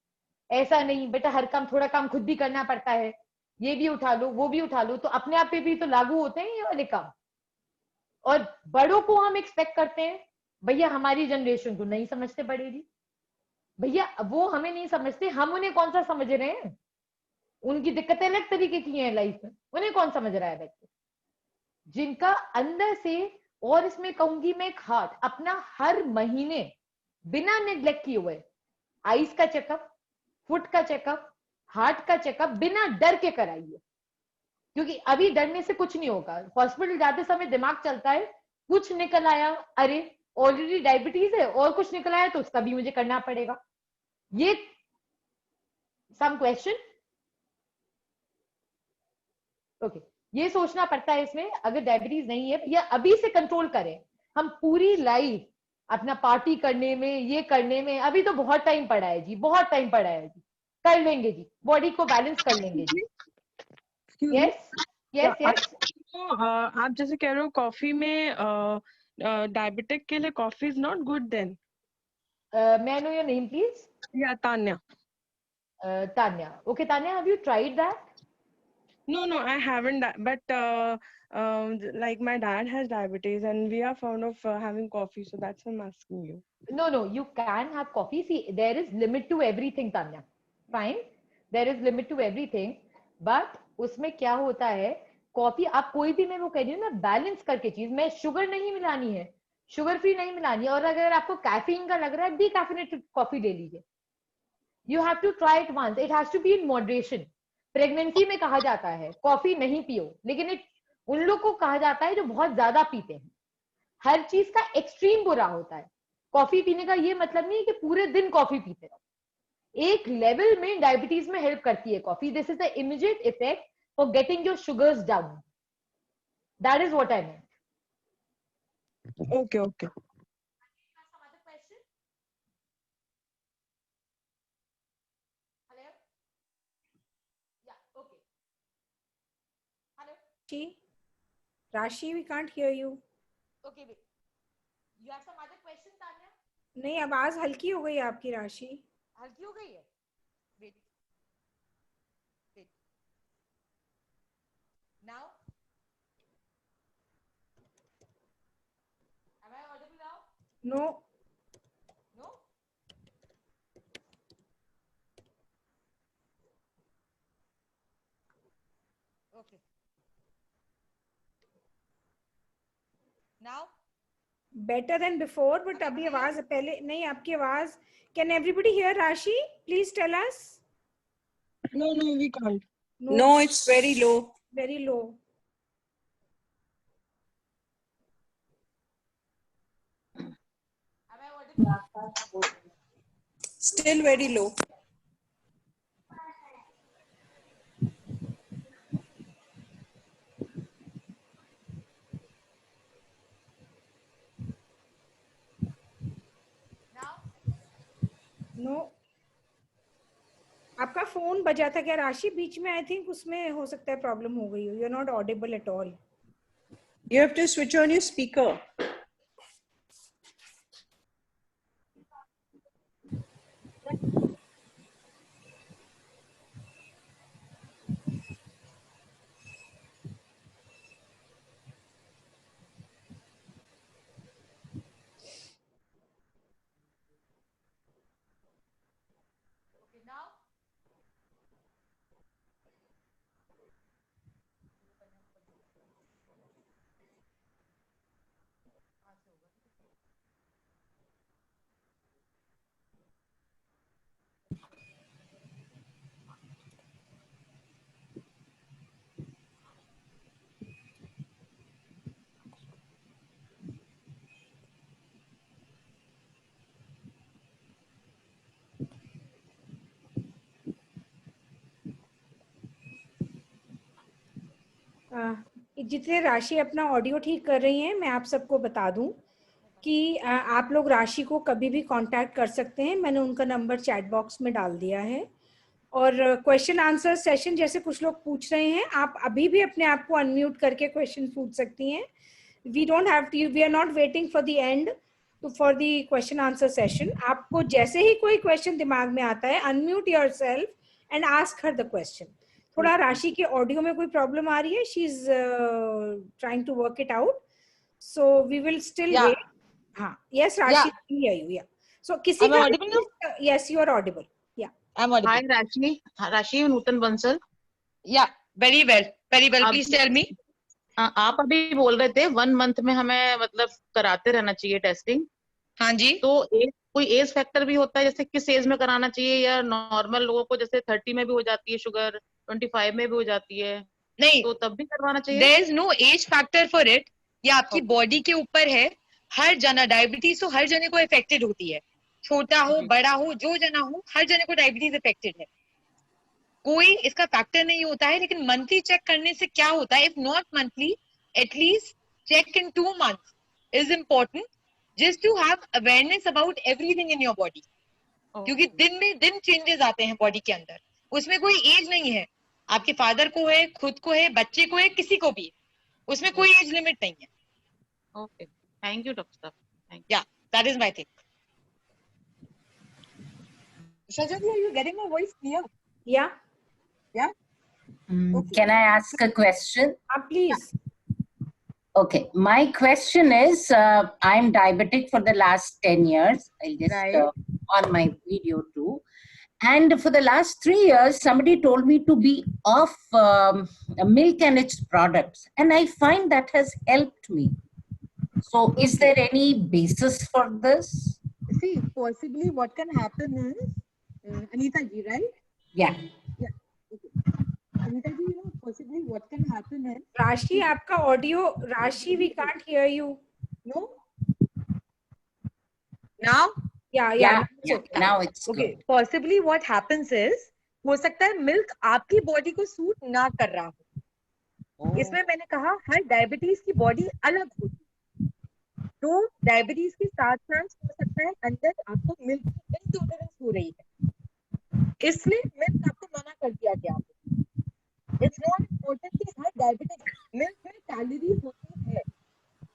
ऐसा नहीं बेटा हर काम, थोड़ा काम खुद भी करना पड़ता है, ये भी उठा लो वो भी उठा लो, तो अपने आप पे भी तो लागू होते हैं ये वाले काम। और बड़ों को हम एक्सपेक्ट करते हैं, भैया हमारी जनरेशन को नहीं समझते बड़े जी, भैया वो हमें नहीं समझते, हम उन्हें कौन सा समझ रहे हैं। उनकी दिक्कतें अलग तरीके की हैं लाइफ में, उन्हें कौन समझ रहा है बैठ, जिनका अंदर से। और इसमें कहूंगी मैं एक हार्ट अपना हर महीने बिना नेग्लेक्ट किए हुए आईज का चेकअप, फुट का चेकअप, हार्ट का चेकअप बिना डर के कराइए। क्योंकि अभी डरने से कुछ नहीं होगा। हॉस्पिटल जाते समय दिमाग चलता है, कुछ निकल आया, अरे ऑलरेडी डायबिटीज है और कुछ निकल आया तो उसका भी मुझे करना पड़ेगा। ये सम क्वेश्चन ओके, ये सोचना पड़ता है इसमें। अगर डायबिटीज नहीं है या अभी से कंट्रोल करें, हम पूरी लाइफ अपना पार्टी करने में, ये करने में अभी तो बहुत टाइम पड़ा है जी, बहुत टाइम पड़ा है जी, कर लेंगे जी, बॉडी को बैलेंस कर लेंगे जी। Yes yes yes. आप जैसे कह रहे हो कॉफी में डायबिटिक के लिए coffee is not good then. may I know your name please? या Tanya. Tanya. Okay Tanya, have you tried that? No, I haven't. But like my dad has diabetes, and we are fond of having coffee, so that's why I'm asking you. No, you can have coffee. See, there is limit to everything, Tanya. Fine, there is limit to everything, but उसमें क्या होता है, coffee आप कोई भी, मैं वो कह रही हूँ ना, बैलेंस करके चीज में शुगर नहीं मिलानी है, शुगर फ्री नहीं मिलानी है। और अगर आपको कैफीन का लग रहा है, डीकैफिनेटेड कॉफी ले लीजिए। You have to try it once, it has to be in moderation. Pregnancy में कहा जाता है कॉफी नहीं पियो, लेकिन उन लोग को कहा जाता है जो बहुत ज्यादा पीते हैं। हर चीज का एक्सट्रीम बुरा होता है। कॉफी पीने का ये मतलब नहीं है कि पूरे दिन कॉफी पीते रहो, एक लेवल में डायबिटीज में हेल्प करती है coffee. This is the immediate effect for getting your sugars down, that is what I mean. Okay. Rashi, we can't hear you. Okay, wait. You have some other question, Tanya? नहीं, आवाज हल्की हो गई आपकी राशि। हल्की हो गई है? Wait. Now? Am I audible now? No. No? Okay. Now? Better than before, but अभी आवाज पहले नहीं, आपकी आवाज। Can everybody hear Rashi? Please tell us. No, we can't. No, it's very low. Very low. Am I audible? Still very low. No. आपका phone बजा था क्या राशि बीच में? आई थिंक उसमें हो सकता है प्रॉब्लम हो गई हो। You are not audible at all. You have to switch on your speaker. Okay, now? जितने राशि अपना ऑडियो ठीक कर रही हैं, मैं आप सबको बता दूं कि आप लोग राशि को कभी भी कांटेक्ट कर सकते हैं। मैंने उनका नंबर चैट बॉक्स में डाल दिया है। और क्वेश्चन आंसर सेशन जैसे कुछ लोग पूछ रहे हैं, आप अभी भी अपने आप को अनम्यूट करके क्वेश्चन पूछ सकती हैं। We don't have to, we are not waiting for the end for the question answer session. आपको जैसे ही कोई क्वेश्चन दिमाग में आता है, unmute yourself and ask her the question. थोड़ा राशि के ऑडियो में कोई प्रॉब्लम आ रही है, she is trying to work it out, so we will still wait. हाँ, यस राशि, या सो किसी का, yes you are audible. I'm audible. Hi, Rashi. Rashi Nutan Bansal. Yeah, very well. Very well. Please tell me. आप अभी बोल रहे थे 1 month में हमें मतलब कराते रहना चाहिए टेस्टिंग। हाँ जी। तो कोई एज फैक्टर भी होता है, जैसे किस एज में कराना चाहिए, या नॉर्मल लोगों को जैसे 30 में भी हो जाती है शुगर, 25 में भी हो जाती है? नहीं, तो तब भी करवाना चाहिए? There is no age factor for it. ये आपकी बॉडी के ऊपर है। हर जना डायबिटीज तो हर जने को इफेक्टेड होती है, छोटा हो बड़ा हो जो जना हो, हर जने को डायबिटीज इफेक्टेड है। कोई इसका फैक्टर नहीं होता है। लेकिन मंथली चेक करने से क्या होता है, if not monthly at least check in 2 months is important, just to have awareness about everything in your body. क्योंकि दिन में दिन चेंजेस आते हैं बॉडी के अंदर, उसमें कोई एज नहीं है। आपके फादर को है, खुद को है, बच्चे को है, किसी को भी, उसमें कोई एज लिमिट नहीं है। ओके, थैंक यू डॉक्टर साहब। या that is my thing. Shajati, are you getting my voice clear? Yeah. Yeah. Okay. Can I ask a question? Please. Okay. My question is, I'm diabetic for the last 10 years. I'll just on my video too. And for the last 3 years, somebody told me to be off milk and its products. And I find that has helped me. So is there any basis for this? See, possibly what can happen is, Anita ji, right? Yeah. Okay. Anita ji, you know, possibly what can happen is, Rashi, आपका audio, Rashi, we can't hear you. No? Now? Yeah. Now it's okay. good. Possibly what happens is, हो सकता है milk आपकी body को suit ना कर रहा हो। इसमें मैंने कहा हर डायबिटीज की बॉडी अलग होती है, तो डायबिटीज के साथ साथ हो सकता है अंदर आपको मिल्क की इंटॉलरेंस हो रही है, इसलिए मिल्क आपको मना कर दिया गया। इट्स नॉट इम्पोर्टेंट कि हर डायबिटिक मिल्क में कैलोरी होती है।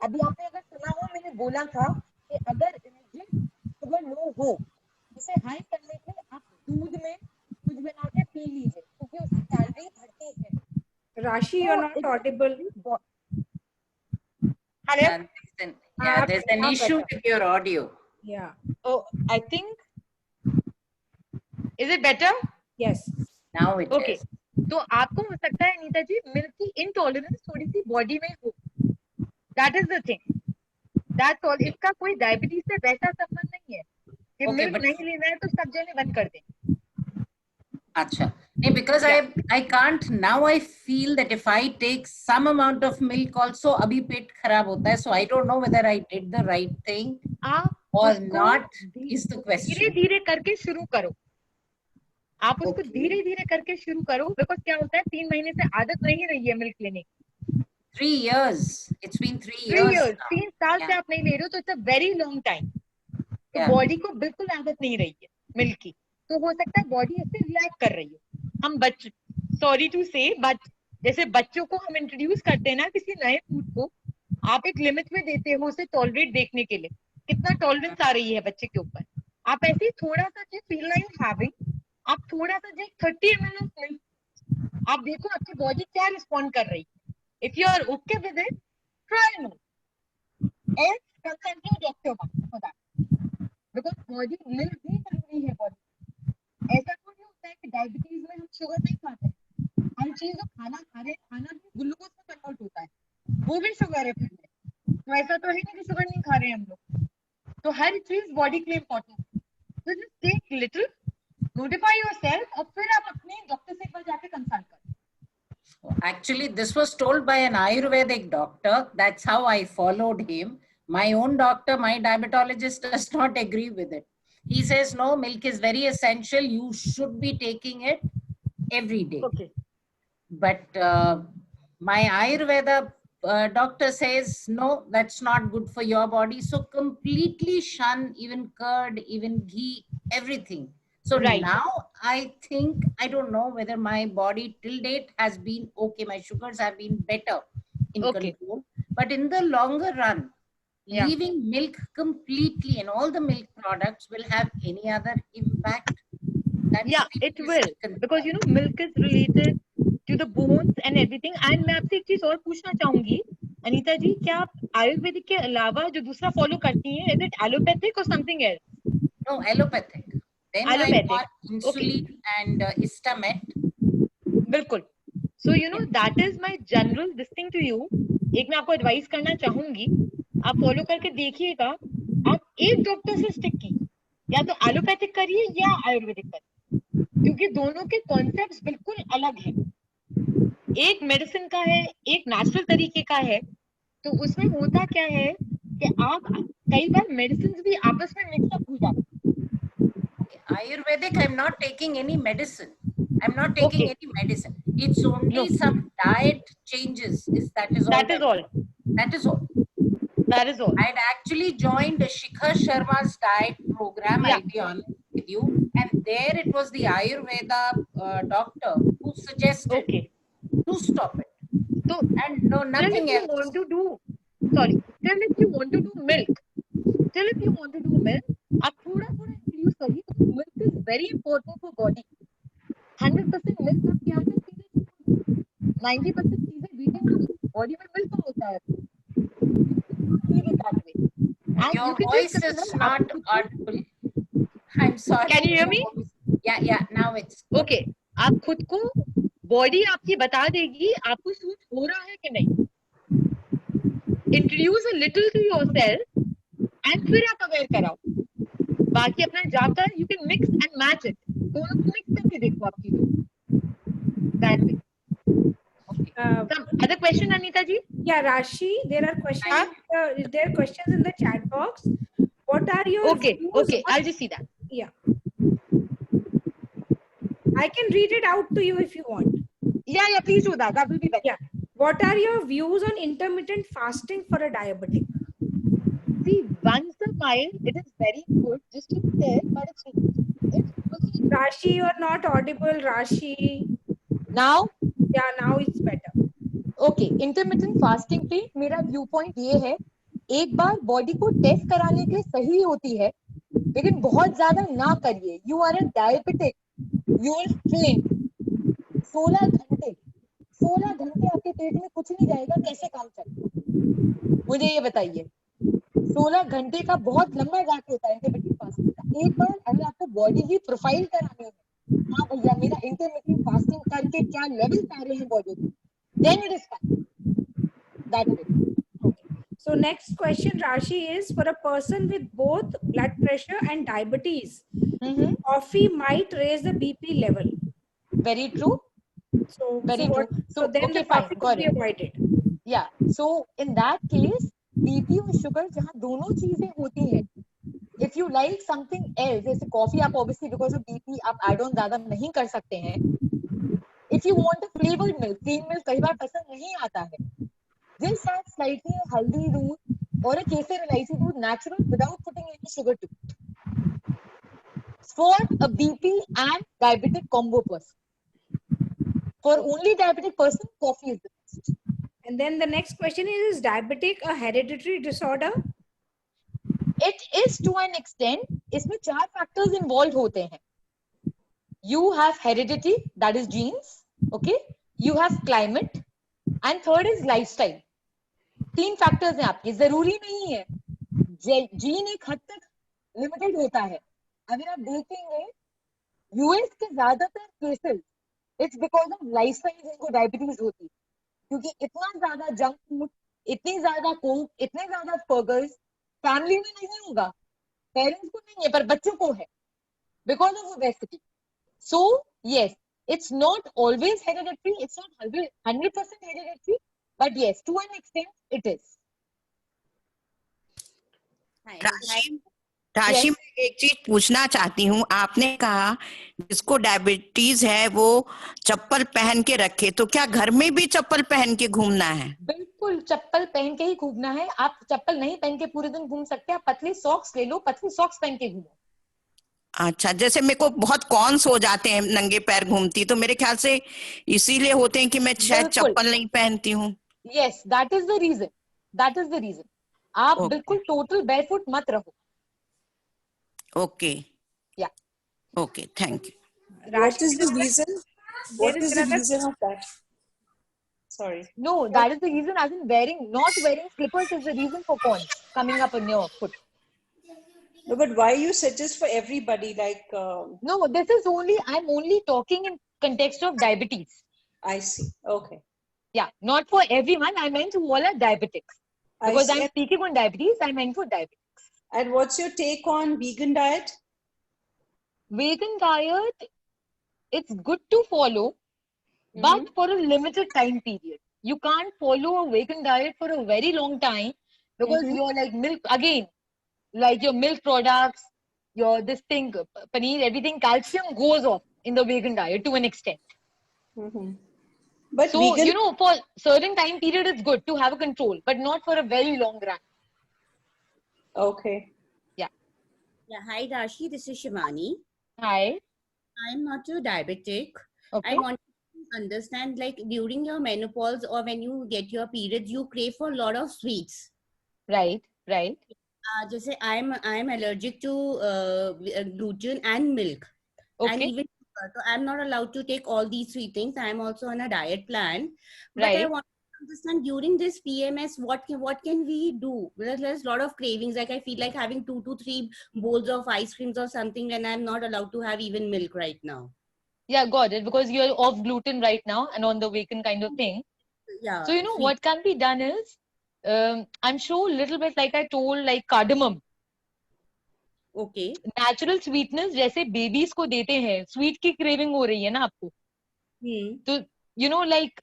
अभी आपने अगर सुना हो, मैंने बोला था कि अगर शुगर लो हो, उसे हाई करने के लिए आप दूध में कुछ बना के पी लीजिए, क्योंकि उससे कैलोरी बढ़ती है। Rashi, you are not audible. Hello? Yeah, there's an issue with your audio. Yeah. Oh, I think. Is it better? Yes. Now it is. तो आपको हो सकता है अनीता जी मिल्क की इंटॉलरेंस थोड़ी सी बॉडी में हो। That is the thing, that's all. इसका कोई डायबिटीज से वैसा संबंध नहीं है कि मिल्क नहीं लेना है तो सब जने बंद कर दें। अच्छा, नहीं, because I can't now. I feel that if I take some amount of milk also, अभी पेट खराब होता है, so I don't know whether I did the right thing or not. Is the question. धीरे धीरे करके शुरू करो, आप उसको धीरे धीरे करके शुरू करो, बिकॉज क्या होता है 3 महीने से आदत नहीं रही है मिल्क लेने की। 3 years. It's been 3 years. 3 साल से आप नहीं ले रहे हो, तो it's a very long time. तो बॉडी को बिल्कुल आदत नहीं रही है मिल्क की, तो हो सकता है बॉडी इससे रिएक्ट कर रही है। हम बच्चे, सॉरी टू से, बट जैसे बच्चों को हम इंट्रोड्यूस करते हैं ना किसी नए फूड को, आप एक लिमिट में देते हो उसे टॉलरेट देखने के लिए, कितना टॉलरेंस आ रही है बच्चे के ऊपर। आप ऐसे ही थोड़ा सा जो फील लाइक हैविंग, आप थोड़ा सा जो 30 ml ऑफ मिल्क, आप देखो आपकी बॉडी क्या रिस्पॉन्ड कर रही है। If you are okay with it, try no and consult your doctor for that, because body milk भी जरूरी है बॉडी। ऐसा तो नहीं होता है कि डायबिटीज में हम शुगर नहीं खाते, हर चीज जो खाना खा रहे हैं, खाना भी ग्लूकोज में कन्वर्ट होता है, वो भी शुगर है फिर में। तो ऐसा तो है नहीं कि शुगर नहीं खा रहे हैं हम लोग। तो हर चीज बॉडी के लिए इम्पोर्टेंट है। तो just take little, notify yourself, और फिर आप अपने डॉक्टर से एक बार जाके कंसल्ट करें। Actually, this was told by an Ayurvedic doctor. That's how I followed him. My own doctor, my diabetologist, does not agree with it. He says, no, milk is very essential. You should be taking it every day. Okay. But my Ayurveda doctor says, no, that's not good for your body. So completely shun even curd, even ghee, everything. So Right. now I think, I don't know whether my body till date has been okay. My sugars have been better in Okay. control. But in the longer run, Yeah. leaving milk completely and all the milk products will have any other impact? That's Yeah, the it biggest will, concern. because you know milk is related to the bones and everything. And मैं आपसे एक चीज और पूछना चाहूंगी, अनीता जी, क्या आप आयुर्वेदिक के अलावा जो दूसरा फॉलो करती हैं, is it allopathic or something else? No, allopathic. Then I Allopathic. got insulin and Istamet. बिल्कुल. So you know that is my general this thing to you. एक मैं आपको एडवाइस करना चाहूंगी, आप फॉलो करके देखिएगा. आप एक डॉक्टर से स्टिक कीजिए, या तो एलोपैथिक करिए या आयुर्वेदिक करिए, क्योंकि दोनों के कॉन्सेप्ट्स बिल्कुल अलग हैं. एक मेडिसिन का है, एक नेचुरल तरीके का है. तो उसमें होता क्या है कि आप कई बार मेडिसिन भी आपस में मिक्सअप हो जाते हैं. Ayurvedic, I'm not taking any medicine. I'm not taking Okay. any medicine. It's only No. some diet changes. That is all. That is all. That is all. That is all. I'd actually joined Shikhar Sharma's diet program. Yeah. I'll be honest with you. And there it was the Ayurveda doctor who suggested Okay. to stop it. So, And no, nothing if else. you want to do, sorry, still if you want to do milk, आप थोड़ा थोड़ा introduce करिए, because milk is very important for body. 100% milk आप क्या करते हैं, 90% चीजें बीटें body में मिल्क होता है. And Your you can voice just is consider not audible. I'm sorry. Can you hear me? Yeah, now it's Okay. आप खुद को बॉडी आपकी बता देगी आपको सूट हो रहा है कि नहीं. Introduce a little to yourself and फिर आप अवेयर कराओ. बाकी अपना जाकर you can mix and match it. दोनों को मिक्स करके देखो आप चीजों. That way. Some other question, Anita ji? Yeah, Rashi, there are questions. There are questions in the chat box. What are your views? Okay, I'll just see that. Yeah, I can read it out to you if you want. Yeah, please do that. That will be better. Yeah. What are your views on intermittent fasting for a diabetic? See, once a while, it is very good just to tell, but it's Rashi, you are not audible, Rashi. now. Yeah, now it's better. Okay, intermittent fasting पे मेरा view point ये है, एक बार body को test कराने के सही होती है, लेकिन बहुत ज्यादा ना करिए. You are a diabetic, you are train. 16 घंटे आपके पेट में कुछ नहीं जाएगा, कैसे काम चलेगा मुझे ये बताइए. 16 घंटे का बहुत लंबा गैप होता है इंटरमिटेंट फास्टिंग का. एक बार अगर आपको बॉडी की प्रोफाइल करानी है, हाँ भैया मेरा इंटरमिटेंट फास्टिंग करके क्या लेवल आ रहे हैं बॉडी में, then it is fine. That way. Okay. So next question, Rashi, is for a person with both blood pressure and diabetes, coffee might raise the BP level. Very true. So Very what, true. so then okay, the coffee fine, could be avoided. Yeah. So in that case, BP और sugar जहाँ दोनों चीजें होती हैं, if you like something else, जैसे coffee आप obviously because of BP आप add on ज्यादा नहीं कर सकते हैं. If you want a flavored milk, cream milk कई बार पसंद नहीं आता है, just add slightly a haldi दूध और a केसर इलायची दूध natural without putting any sugar to it. For a BP and diabetic combo person. For only diabetic person, coffee is the best. And then the next question is diabetic a hereditary disorder? It is to an extent. इसमें 4 factors involved होते हैं. You have heredity, that is genes. Okay. You have climate, and third is lifestyle. 3 factors हैं आपके. जरूरी नहीं है. Gene एक हद तक लिमिटेड होता है. अगर आप देखेंगे यूएस के ज्यादातर cases it's because of lifestyle इनको डायबिटीज होती है, क्योंकि इतना ज्यादा जंक फूड, इतनी ज्यादा कोक, इतने ज्यादा बर्गर्स फैमिली में नहीं होगा. पेरेंट्स को नहीं है पर बच्चों को है because of obesity. So yes, it's not always hereditary. It's not 100% hereditary, but yes, to an extent, it is. राशि, मैं एक चीज पूछना चाहती हूँ। आपने कहा जिसको डायबिटीज है वो चप्पल पहन के रखे, तो क्या घर में भी चप्पल पहन के घूमना है? बिल्कुल चप्पल पहन के ही घूमना है। आप चप्पल नहीं पहन के पूरे दिन घूम सकते, आप पतली सॉक्स ले लो, पतली सॉक्स पहन के घूमो। अच्छा, जैसे मेरे को बहुत कॉन्स हो जाते हैं नंगे पैर घूमती, तो मेरे ख्याल से इसीलिए होते हैं कि मैं शायद बिल्कुल। चप्पल नहीं पहनती हूँ। Yes, that is the reason, that is the reason. आप Okay. बिल्कुल टोटल बैरफुट मत रहो। Okay, yeah okay, thank you. What is the reason? What There is is the another reason of that? Sorry. no, that is the reason, as in not wearing slippers is the reason for corns coming up on your foot. No, but why you suggest for everybody? Like, No, this is only, I'm only talking in context of diabetes. I see. Okay. Yeah, not for everyone. I meant who all are diabetics. I Because see. I'm speaking on diabetes, I meant for diabetics. And what's your take on vegan diet? Vegan diet, it's good to follow, but for a limited time period. You can't follow a vegan diet for a very long time because you're like milk, again, like your milk products, your this thing, paneer, everything, calcium goes off in the vegan diet to an extent. But So, vegan, you know, for certain time period, it's good to have a control, but not for a very long run. okay. Yeah. Yeah, hi Rashi, this is Shivani. Hi. I'm not a diabetic. Okay. I want to understand, like during your menopause or when you get your periods, you crave for a lot of sweets. Right, right. Just say I'm allergic to gluten and milk, and Okay. even sugar. So I'm not allowed to take all these three things. I'm also on a diet plan, but I Right. want to understand during this PMS what can we do? There's a lot of cravings. Like I feel like having 2 to 3 bowls of ice creams or something, and I'm not allowed to have even milk right now. Yeah, got it. Because you're off gluten right now and on the vegan kind of thing. Yeah. So, you know, sweet. what can be done is, I'm sure a little bit like I told, like cardamom. Okay. Natural sweetness जैसे babies को देते हैं, sweet की craving हो रही है ना आपको, तो you know like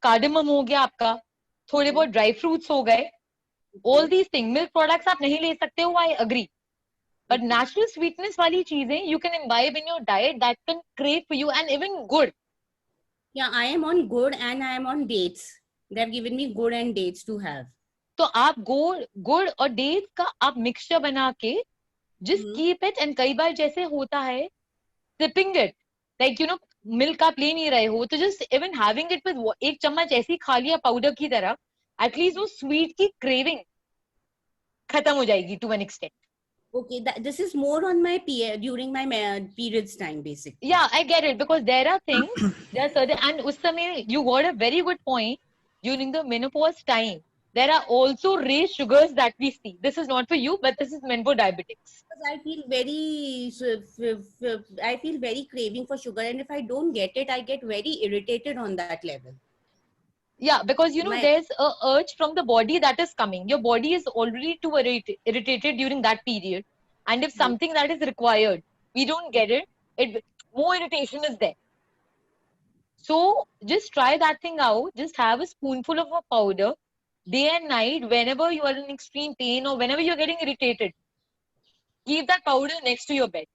cardamom हो गया आपका, थोड़े बहुत dry fruits हो गए, all these things, milk products आप नहीं ले सकते हो, I agree, but natural sweetness वाली चीजें you can imbibe in your diet that can crave for you and even good. Yeah, I am on good and I am on dates. They have given me good and dates to have. तो आप गुड़ और dates का आप mixture बना के just keep it, and कई बार जैसे होता है sipping it, like you know milk आप ले नहीं रहे हो तो just even having it with एक चम्मच ऐसी खा लिया पाउडर की तरह, at least वो स्वीट की क्रेविंग खत्म हो जाएगी to an extent. Okay, this is more on my during my periods time basically. Yeah, I get it, because there are things, there are certain, and उस समय you got a very good point, during the menopause time there are also raised sugars that we see. This is not for you, but this is meant for diabetics. I feel very craving for sugar, and if I don't get it, I get very irritated on that level. Yeah, because you know there's a urge from the body that is coming. Your body is already too irritated during that period, and if something that is required, we don't get it, more irritation is there. So just try that thing out. Just have a spoonful of a powder day and night whenever you are in extreme pain or whenever you're getting irritated. Keep that powder next to your bed.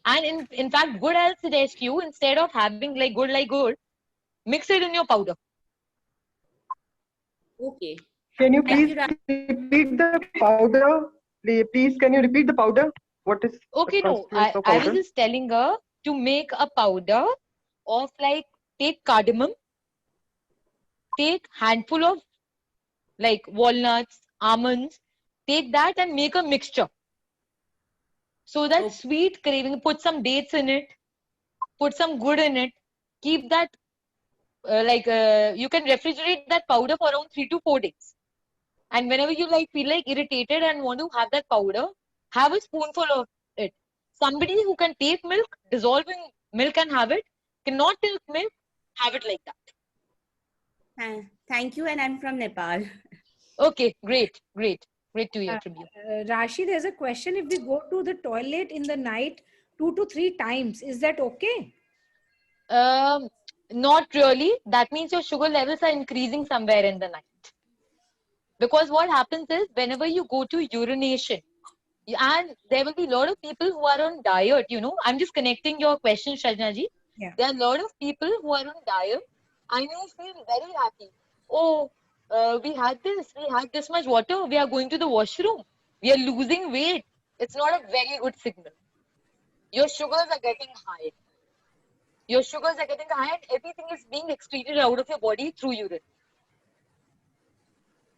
And in fact, good, I'll suggest you, instead of having like good, mix it in your powder. Okay. Can you please repeat the powder? Please, can you repeat the powder? What is okay? No, I was just telling her to make a powder of like, take cardamom, take handful of like walnuts, almonds, take that and make a mixture. So that sweet craving, put some dates in it, put some good in it, keep that you can refrigerate that powder for around 3 to 4 days. And whenever you like feel like irritated and want to have that powder, have a spoonful of it. Somebody who can take milk, dissolve in milk and have it, cannot take milk, have it like that. Thank you, and I'm from Nepal. Okay, great to hear from you. Rashi, there's a question. If we go to the toilet in the night 2 to 3 times, is that okay? Not really. That means your sugar levels are increasing somewhere in the night. Because what happens is, whenever you go to urination, And there will be a lot of people who are on diet, you know. I'm just connecting your question, Shrajna ji. Yeah. There are a lot of people who are on diet. I may feel very happy. Oh, we had this much water. We are going to the washroom. We are losing weight. It's not a very good signal. Your sugars are getting high. Your sugars are getting high, and everything is being excreted out of your body through urine.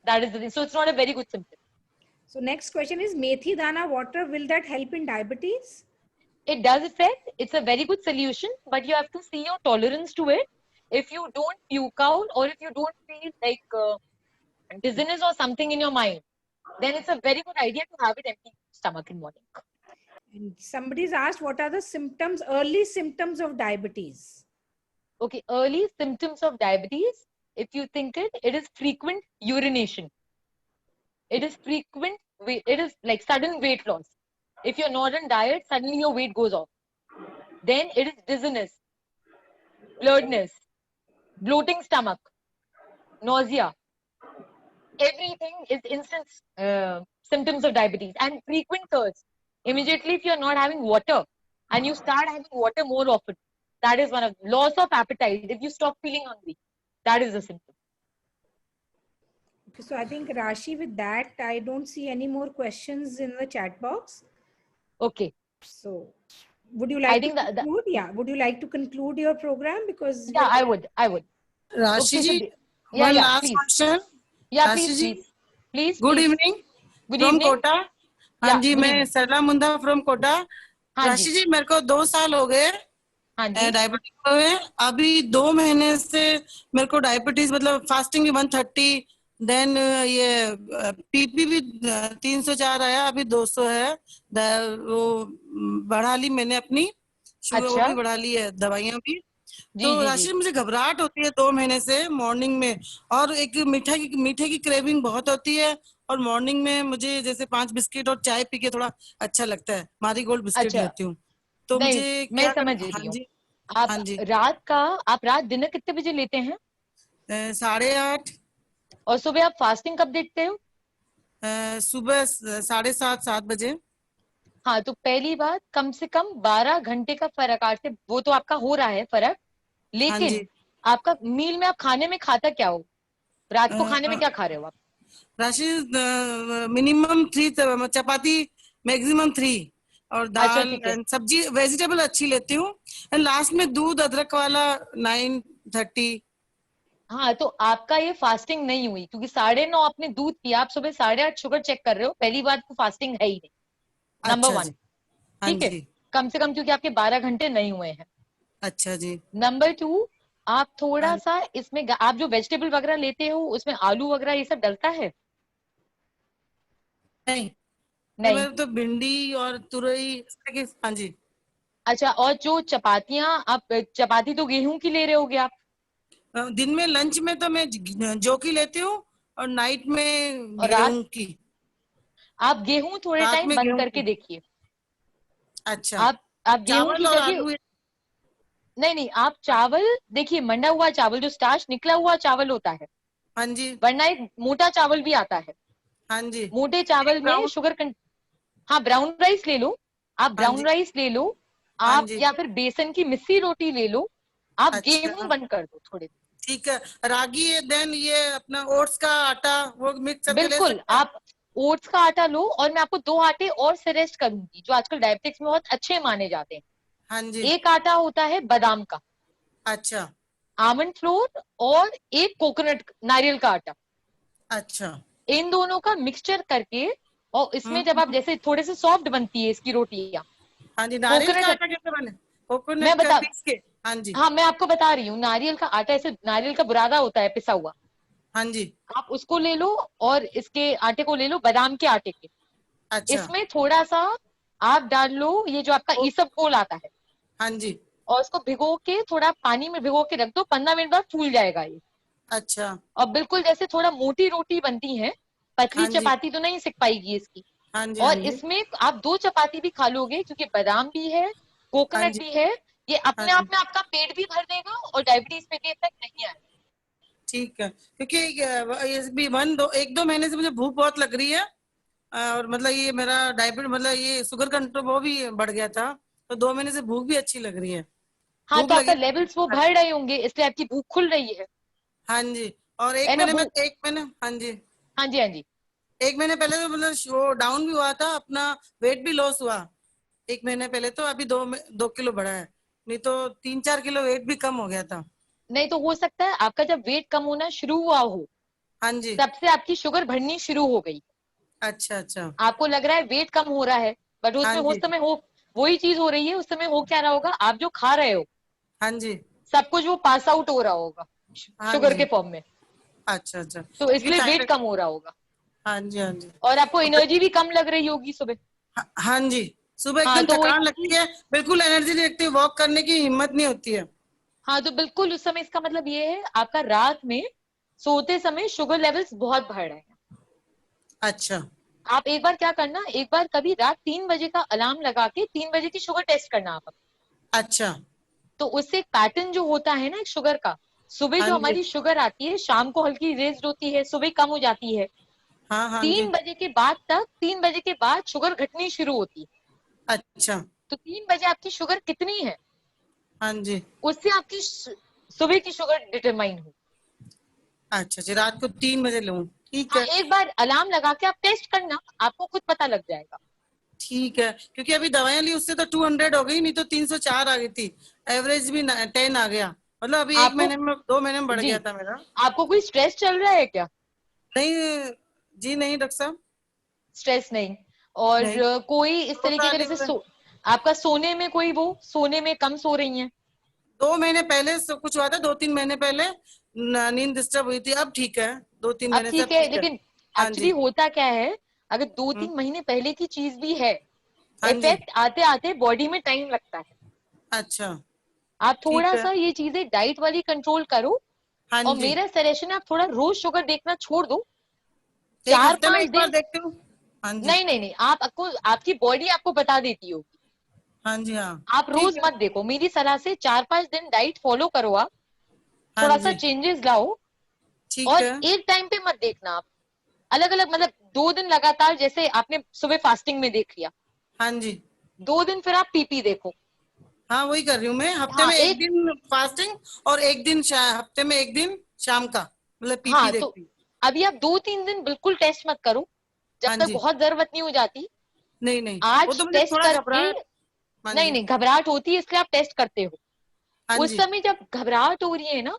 That is the thing. So it's not a very good symptom. So next question is methi dana water. Will that help in diabetes? It does affect. It's a very good solution, but you have to see your tolerance to it. If you don't puke out, or if you don't feel like dizziness or something in your mind, then it's a very good idea to have it empty stomach in morning. And somebody's asked, what are the symptoms, early symptoms of diabetes? Okay, early symptoms of diabetes, if you think it is frequent urination. It is frequent, it is like sudden weight loss. If you're not on diet, suddenly your weight goes off. Then it is dizziness, blurredness, bloating stomach, nausea. Everything is instant symptoms of diabetes, and frequent thirst. Immediately, if you're not having water and you start having water more often, that is one of loss of appetite. If you stop feeling hungry, that is a symptom. Okay, so I think Rashi, with that, I don't see any more questions in the chat box. Okay. So would you like to conclude? Yeah. Would you like to conclude your program? Because yeah, I would. Rashi ji, yeah, one yeah, last please. question. Yeah, Rashi please, ji, please. Good evening. Good from evening. Kota. हाँ जी, मैं सरला मुंडा from Kota. राशि जी, मेरे को 2 साल हो गए diabetes हुए. अभी 2 महीने से मेरे को डायबिटीज मतलब फास्टिंग भी 130, देन ये पीपी भी 304 आया, अभी 200 है. वो बढ़ा ली मैंने अपनी शुगर. वो भी बढ़ा ली है, दवाइयां भी. तो राशि मुझे घबराहट होती है 2 महीने से मॉर्निंग में, और एक मीठे की क्रेविंग बहुत होती है. और मॉर्निंग में मुझे जैसे 5 बिस्किट और चाय पी के थोड़ा अच्छा लगता है. मारी गोल्ड बिस्किट लेती हूँ. तो मुझे मैं समझ रही हूँ. आप रात डिनर कितने बजे लेते हैं? 8:30. और सुबह आप फास्टिंग कब देखते हो? सुबह 7:30-7 बजे. हाँ, तो पहली बात, कम से कम 12 घंटे का फर्क आपसे, वो तो आपका हो रहा है फर्क, लेकिन आपका मील में आप खाने में खाता क्या हो? रात को खाने में क्या खा रहे हो आप? राशि मिनिमम 3 चपाती, मैक्सिमम 3, और दाल एंड सब्जी वेजिटेबल अच्छी लेती हूँ. एंड लास्ट में दूध अदरक वाला 9:30. हाँ, तो आपका ये फास्टिंग नहीं हुई, क्योंकि 9:30 आपने दूध पिया, आप सुबह 8:30 शुगर चेक कर रहे हो. पहली बात तो फास्टिंग है ही नहीं, नंबर 1. ठीक है, कम से कम, क्योंकि आपके 12 घंटे नहीं हुए हैं. अच्छा जी. नंबर 2, आप थोड़ा सा इसमें, आप जो वेजिटेबल वगैरह लेते हो उसमें आलू वगैरह ये सब डलता है? नहीं, तो भिंडी और तुरई. हाँ जी. अच्छा, और जो चपातियां, आप चपाती तो गेहूं की ले रहे होगे आप? दिन में लंच में तो मैं जौ की लेती हूँ, और नाइट में गेहूं की. आप गेहूं थोड़े टाइम बंद करके देखिए. अच्छा. आप गेहूं की जगह नहीं, आप चावल देखिए, मंडा हुआ चावल, जो स्टार्च निकला हुआ चावल होता है. हाँ जी. वरना एक मोटा चावल भी आता है. हाँ जी. मोटे चावल में शुगर हाँ, ब्राउन राइस ले लो. आप ब्राउन राइस ले लो आप, या फिर बेसन की मिस्सी रोटी ले लो. आप गेहूं बंद कर दो थोड़े. ठीक है. रागी है, देन ये अपना ओट्स का आटा, वो मिक्स करके बिल्कुल, आप ओट्स का आटा लो. और मैं आपको 2 आटे और सजेस्ट करूंगी जो आजकल डायबिटिक्स में बहुत अच्छे माने जाते हैं. हाँ जी. एक आटा होता है बादाम का. अच्छा. आमंड फ्लोर, और एक कोकोनट नारियल का आटा. अच्छा. इन दोनों का मिक्सचर करके, और इसमें जब आप जैसे थोड़े से सॉफ्ट बनती है इसकी रोटियां. हाँ जी. नारियल का आटा कैसे बने? कोकोनट मैं बता, हाँ जी. हाँ, मैं आपको बता रही हूँ. नारियल का आटा, ऐसे नारियल का बुरादा होता है पिसा हुआ. हाँ जी. आप उसको ले लो, और इसके आटे को ले लो, बादाम के आटे के. अच्छा. इसमें थोड़ा सा आप डाल लो ये जो आपका ईसबगोल आता है. हाँ जी. और उसको भिगो के, थोड़ा पानी में भिगो के रख दो. 15 मिनट बाद फूल जाएगा ये. अच्छा. और बिल्कुल जैसे थोड़ा मोटी रोटी बनती है, पतली चपाती तो नहीं सिक पाएगी इसकी. हाँ जी. और इसमें आप 2 चपाती भी खा लोगे, क्योंकि बादाम भी है, कोकोनट भी है. ये अपने आप में आपका पेट भी भर देगा, और डायबिटीज पे भी इफेक्ट नहीं आएगा. ठीक है, क्योंकि 1-2 महीने से मुझे भूख बहुत लग रही है. और मतलब ये मेरा डायबिटीज मतलब ये शुगर कंट्रोल वो भी बढ़ गया था, तो 2 महीने से भूख भी अच्छी लग रही है। हाँ, तो आपका लेवल्स वो बढ़ रहे होंगे, इसलिए आपकी भूख खुल रही है। हाँ जी, और एक महीने हाँ जी, हाँ जी, हाँ जी, 1 महीने पहले तो मतलब वो डाउन भी हुआ था, अपना वेट भी लॉस हुआ 1 महीने पहले, तो अभी 2 किलो बढ़ा है, नहीं तो 3-4 किलो वेट भी कम हो गया था। नहीं तो हो सकता है आपका जब वेट कम होना शुरू हुआ हो, हाँ जी, तब से आपकी शुगर बढ़नी शुरू हो गई। अच्छा अच्छा, आपको लग रहा है वेट कम हो रहा है, बट उसमें उस समय हो वही चीज हो रही है, उस समय हो क्या रहा होगा, आप जो खा रहे हो, हाँ जी, सब कुछ वो पास आउट हो रहा होगा शुगर के फॉर्म में। अच्छा अच्छा, तो इसलिए वेट कम हो रहा होगा। हाँ जी हाँ जी, और आपको एनर्जी भी कम लग रही होगी सुबह। हाँ जी, सुबह हाँ, एकदम तो थकान लगती है, बिल्कुल एनर्जी नहीं लगती, वॉक करने की हिम्मत नहीं होती है। हाँ, तो बिल्कुल उस समय इसका मतलब ये है आपका रात में सोते समय शुगर लेवल्स बहुत बढ़ रहे हैं। अच्छा, आप एक बार क्या करना, एक बार कभी रात 3 बजे का अलार्म लगा के 3 बजे की शुगर टेस्ट करना आप। अच्छा, तो उससे पैटर्न जो होता है ना शुगर का, सुबह हाँ जो जी, हमारी शुगर आती है शाम को हल्की रेज्ड होती है, सुबह कम हो जाती है। हाँ हाँ 3 जी, बजे के बाद तक, 3 बजे के बाद शुगर घटनी शुरू होती है। अच्छा, तो 3 बजे आपकी शुगर कितनी है, हाँ जी, उससे आपकी सुबह की शुगर डिटरमाइन हो। अच्छा जी, रात को 3 बजे लूं, ठीक हाँ, है। एक बार अलार्म लगा के आप टेस्ट करना, आपको खुद पता लग जाएगा। ठीक है, क्योंकि अभी दवाइयां ली उससे तो 200 हो गई, नहीं तो 304 आ गई थी, एवरेज भी 10 आ गया, मतलब अभी 1 महीने में 2 महीने में बढ़ जी, गया था मेरा। आपको कोई स्ट्रेस चल रहा है क्या? नहीं जी, नहीं डॉक्टर साहब, स्ट्रेस नहीं। और नहीं, कोई इस तरीके का जैसे आपका सोने में कोई वो सोने में कम सो रही हैं? 2 महीने पहले सब कुछ हुआ था, 2-3 महीने पहले नींद डिस्टर्ब हुई थी, अब ठीक है, 2-3 अब महीने से ठीक अब है, ठीक है। लेकिन हाँ एक्चुअली जी, होता क्या है, अगर 2-3 महीने पहले की चीज भी है, हाँ जी, इफेक्ट आते आते बॉडी में टाइम लगता है। अच्छा, आप ठीक थोड़ा है, सा ये चीजें डाइट वाली कंट्रोल करो। हाँ और जी, मेरा सजेशन है आप थोड़ा रोज शुगर देखना छोड़ दो, एक चार हफ्ते में पांच एक बार दिन देखती हूँ। हाँ जी, नहीं नहीं नहीं, आपको आपकी बॉडी आपको बता देती होगी। हाँ जी, हाँ, आप रोज ठीक है, मत देखो, मेरी सलाह से 4-5 दिन डाइट फॉलो करो, आप हाँ थोड़ा सा जी, चेंजेस लाओ। ठीक और है, एक टाइम पे मत देखना आप, अलग अलग, मतलब 2 दिन लगातार, जैसे आपने सुबह फास्टिंग में देख लिया, हाँ जी, 2 दिन फिर आप पीपी देखो। हाँ वही कर रही हूँ मैं, हफ्ते हाँ में एक दिन फास्टिंग और एक दिन हफ्ते में एक दिन शाम का, मतलब पीपी हाँ, तो देखती हूँ। अभी आप 2-3 दिन बिल्कुल टेस्ट मत करो, जब हाँ तक जी, बहुत जरूरत नहीं हो जाती। नहीं नहीं, वो आज तो मुझे टेस्ट थोड़ा करके, घबराहट। हाँ नहीं जी, नहीं, घबराहट होती है इसलिए आप टेस्ट करते हो। हाँ उस जी, समय जब घबराहट हो रही है ना,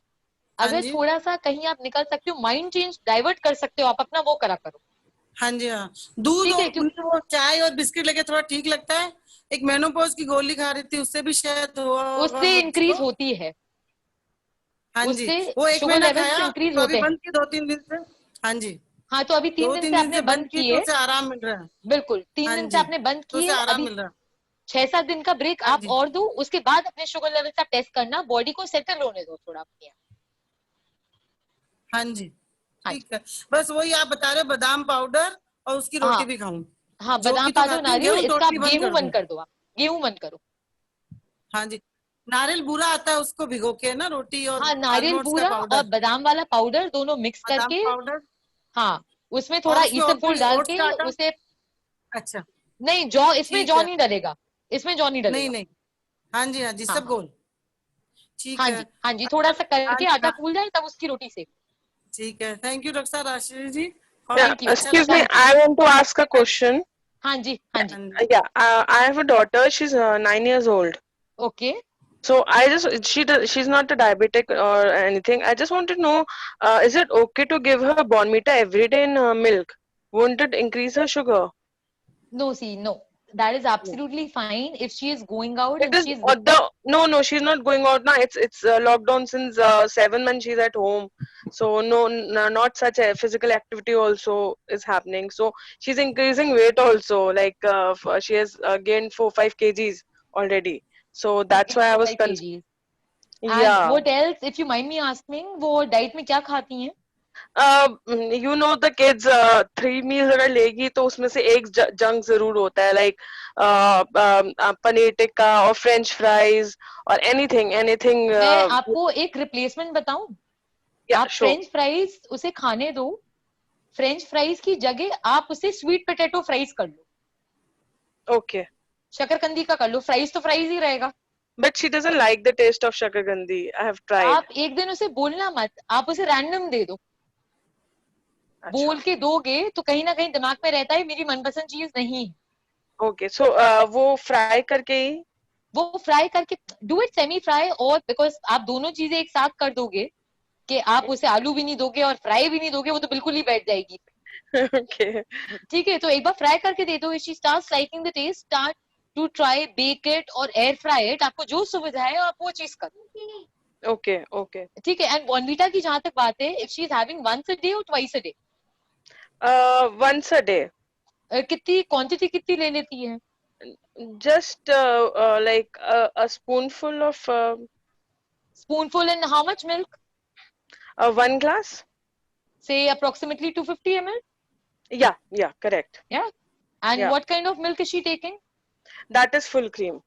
हाँ अगर जी, थोड़ा सा कहीं आप निकल सकते हो, माइंड चेंज डाइवर्ट कर सकते हो, आप अपना वो करा करो। हाँ जी, हाँ, दूध ठीक है, और क्यों मुझे वो चाय और बिस्किट लेके थोड़ा ठीक लगता है, एक मेनोपॉज की गोली खा रही थी, उससे भी शायद हुआ होगा उससे इंक्रीज मुझको। होती है, हाँ जी, उससे वो 1 शुगर महीना लेवल्स खाया, इंक्रीज तो अभी होते हैं। बंद की 2-3 दिन से। हाँ जी, हाँ, तो अभी 3 दो दिन तीन से दिन आपने से बंद बंद की तो किए, उसे आराम मिल रहा है। बिल्कुल 3 हाँ दिन से जी, आपने बंद तो उसे किए, आराम अभी मिल रहा है। 6-7 दिन का ब्रेक हाँ आप जी, और दो, उसके बाद अपने शुगर लेवल्स आप टेस्ट करना, बॉडी को सेटल होने दो थोड़ा अपने आप। हाँ जी, हाँ जी, ठीक है, बस वही आप बता रहे बादाम पाउडर और उसकी रोटी हाँ भी खाऊं, हाँ, जौ बादाम की तो पाउडर खाती हूँ, नारियल, गेहूं इसका आप टोटली बंद गेहूं कर दूं। बंद कर दो, आप गेहूं बंद करो। हाँ जी, नारियल बुरा आता है, उसको भिगो के ना, रोटी और हाँ, नारियल आलमंड्स का बूरा और पाउडर, बादाम वाला पाउडर दोनों मिक्स बादाम करके, पाउडर, हाँ, उसमें और थोड़ा उसमें और ईसबगोल कोई डाल ओट्स के का आटा। उसे, अच्छा, नहीं जौ, इसमें ठीक जौ है, नहीं डलेगा, इसमें जौ नहीं नहीं डलेगा। नहीं, हाँ जी, हाँ जी, हाँ सब हाँ गोल, ठीक हाँ है, जी, हाँ जी, थोड़ा सा हाँ करके जी, आटा हाँ, फूल जाए तब उसकी रोटी सेक। ठीक है, थैंक यू डॉक्टर साहब, आशीष जी, और Yeah, थैंक यू, अच्छा excuse लगा। me, thank you. I want to ask a question. हाँ जी, हाँ जी, हाँ जी, Yeah, I have a daughter. She's 9 years old. Okay. So she's not a diabetic or anything. I just want to know, is it okay to give her Bonvita every day in milk? Won't it increase her sugar? No, see, no, that is absolutely fine if she is going out It and is she is no, she's not going out now. It's lockdown since 7 months. She's at home, so no, not such a physical activity also is happening. So she's increasing weight also. Like she has gained 4-5 kgs already. So that's why I was 4-5 kgs. And yeah. what else, if you mind me asking, वो diet में क्या खाती हैं? You know the kids 3 meals अगर लेगी तो उसमें से एक जंक जरूर होता है, like पनीर टिक्का और फ्रेंच फ्राइज और anything मैं आपको एक रिप्लेसमेंट बताऊं, yeah, आप sure. फ्रेंच फ्राइज उसे खाने दो, फ्रेंच फ्राइज की जगह आप उसे स्वीट पोटैटो फ्राइज कर लो। ओके। शकरकंदी का कर लो, फ्राइज तो फ्राइज ही रहेगा। But she doesn't like the taste of शकरकंदी. I have tried. आप एक दिन उसे बोलना मत, आप उसे रैंडम दे दो। बोल के दोगे तो कहीं ना कहीं दिमाग में रहता है मेरी मनपसंद चीज नहीं। ओके, सो वो फ्राई करके ही, वो फ्राई करके डू इट सेमी फ्राई, और बिकॉज आप दोनों चीजें एक साथ कर दोगे कि आप उसे आलू भी नहीं दोगे और फ्राई भी नहीं दोगे, वो तो बिल्कुल ही बैठ जाएगी। ओके ठीक है, तो एक बार फ्राई करके दे दो। She starts liking the taste, start to try bake it और एयर फ्राई इट। आपको जो सुविधा है आप वो चीज करो। ओके ओके ठीक है। एंड बॉर्नवीटा की जहां तक बात है, if she is having once a day और twice a day? Once a day. कितनी क्वांटिटी कितनी ले लेती है? Just like a spoonful of spoonful and how much milk? 1 glass. Say approximately 250 ml. Yeah, correct. Yeah. And Yeah. what kind of milk is she taking? That is full cream.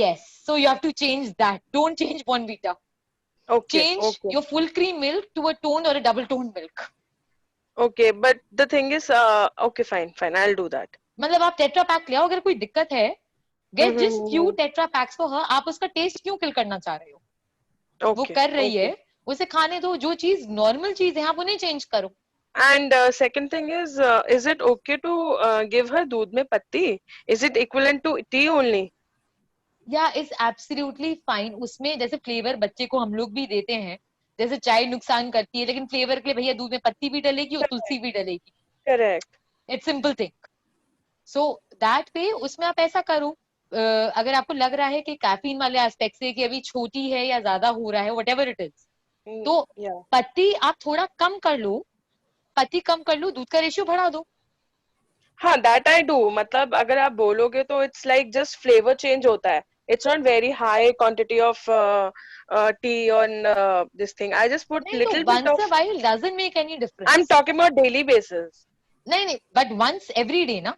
Yes. So you have to change that. Don't change Bonvita. Okay. Change your full cream milk to a toned or a double toned milk. Okay, but the thing is, okay, fine, I'll do that. मतलब आप tetra pack ले आओ, अगर कोई दिक्कत है get just few tetra PACS for her. आप उसका टेस्ट क्यों किल करना चाह रहे हो? वो कर रही है, उसे खाने दो। जो चीज नॉर्मल चीज है आप उन्हें चेंज करो। And second thing is it okay to give her दूध में पत्ती? Is it equivalent to tea only? Yeah, it's absolutely fine. उसमें जैसे फ्लेवर बच्चे को हम लोग भी देते हैं, जैसे चाय नुकसान करती है, लेकिन फ्लेवर के लिए भैया दूध में पत्ती भी डलेगी और तुलसी भी डलेगी। Correct. It's simple thing. So that way उसमें आप ऐसा करो, अगर आपको लग रहा है कि कैफीन वाले एस्पेक्ट से कि अभी छोटी है या ज्यादा हो रहा है, whatever it is, तो पत्ती आप थोड़ा कम कर लो, पत्ती कम कर लो, दूध का रेशियो बढ़ा दो। हाँ, that I do. मतलब अगर आप बोलोगे तो it's like just flavor change होता है. It's not very high quantity of tea on this thing. I just put little bit once of. a while doesn't make any difference. I'm talking about daily basis. नहीं, but once every day ना?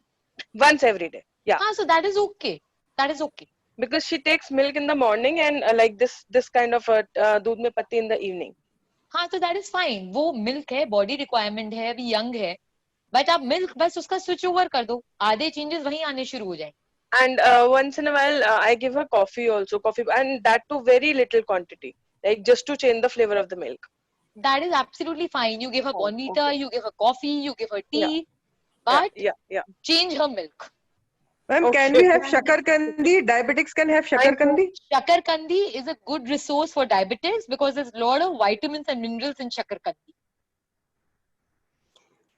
Once every day. Yeah. हाँ, so that is okay. That is okay. Because she takes milk in the morning and like this kind of दूध में पत्ती in the evening. हाँ, तो that is fine. वो milk है, body requirement है, अभी young है, but आप milk बस उसका switch over कर दो, आधे changes वहीं आने शुरू हो जाएंगे। And once in a while I give her coffee also, and that too very little quantity, like just to change the flavor of the milk. That is absolutely fine. You give her Bonvita, you give her coffee, you give her tea, but change her milk. Ma'am, can we have Shakarkandi? Diabetics can have Shakarkandi? Shakarkandi is a good resource for diabetics because there's a lot of vitamins and minerals in Shakarkandi.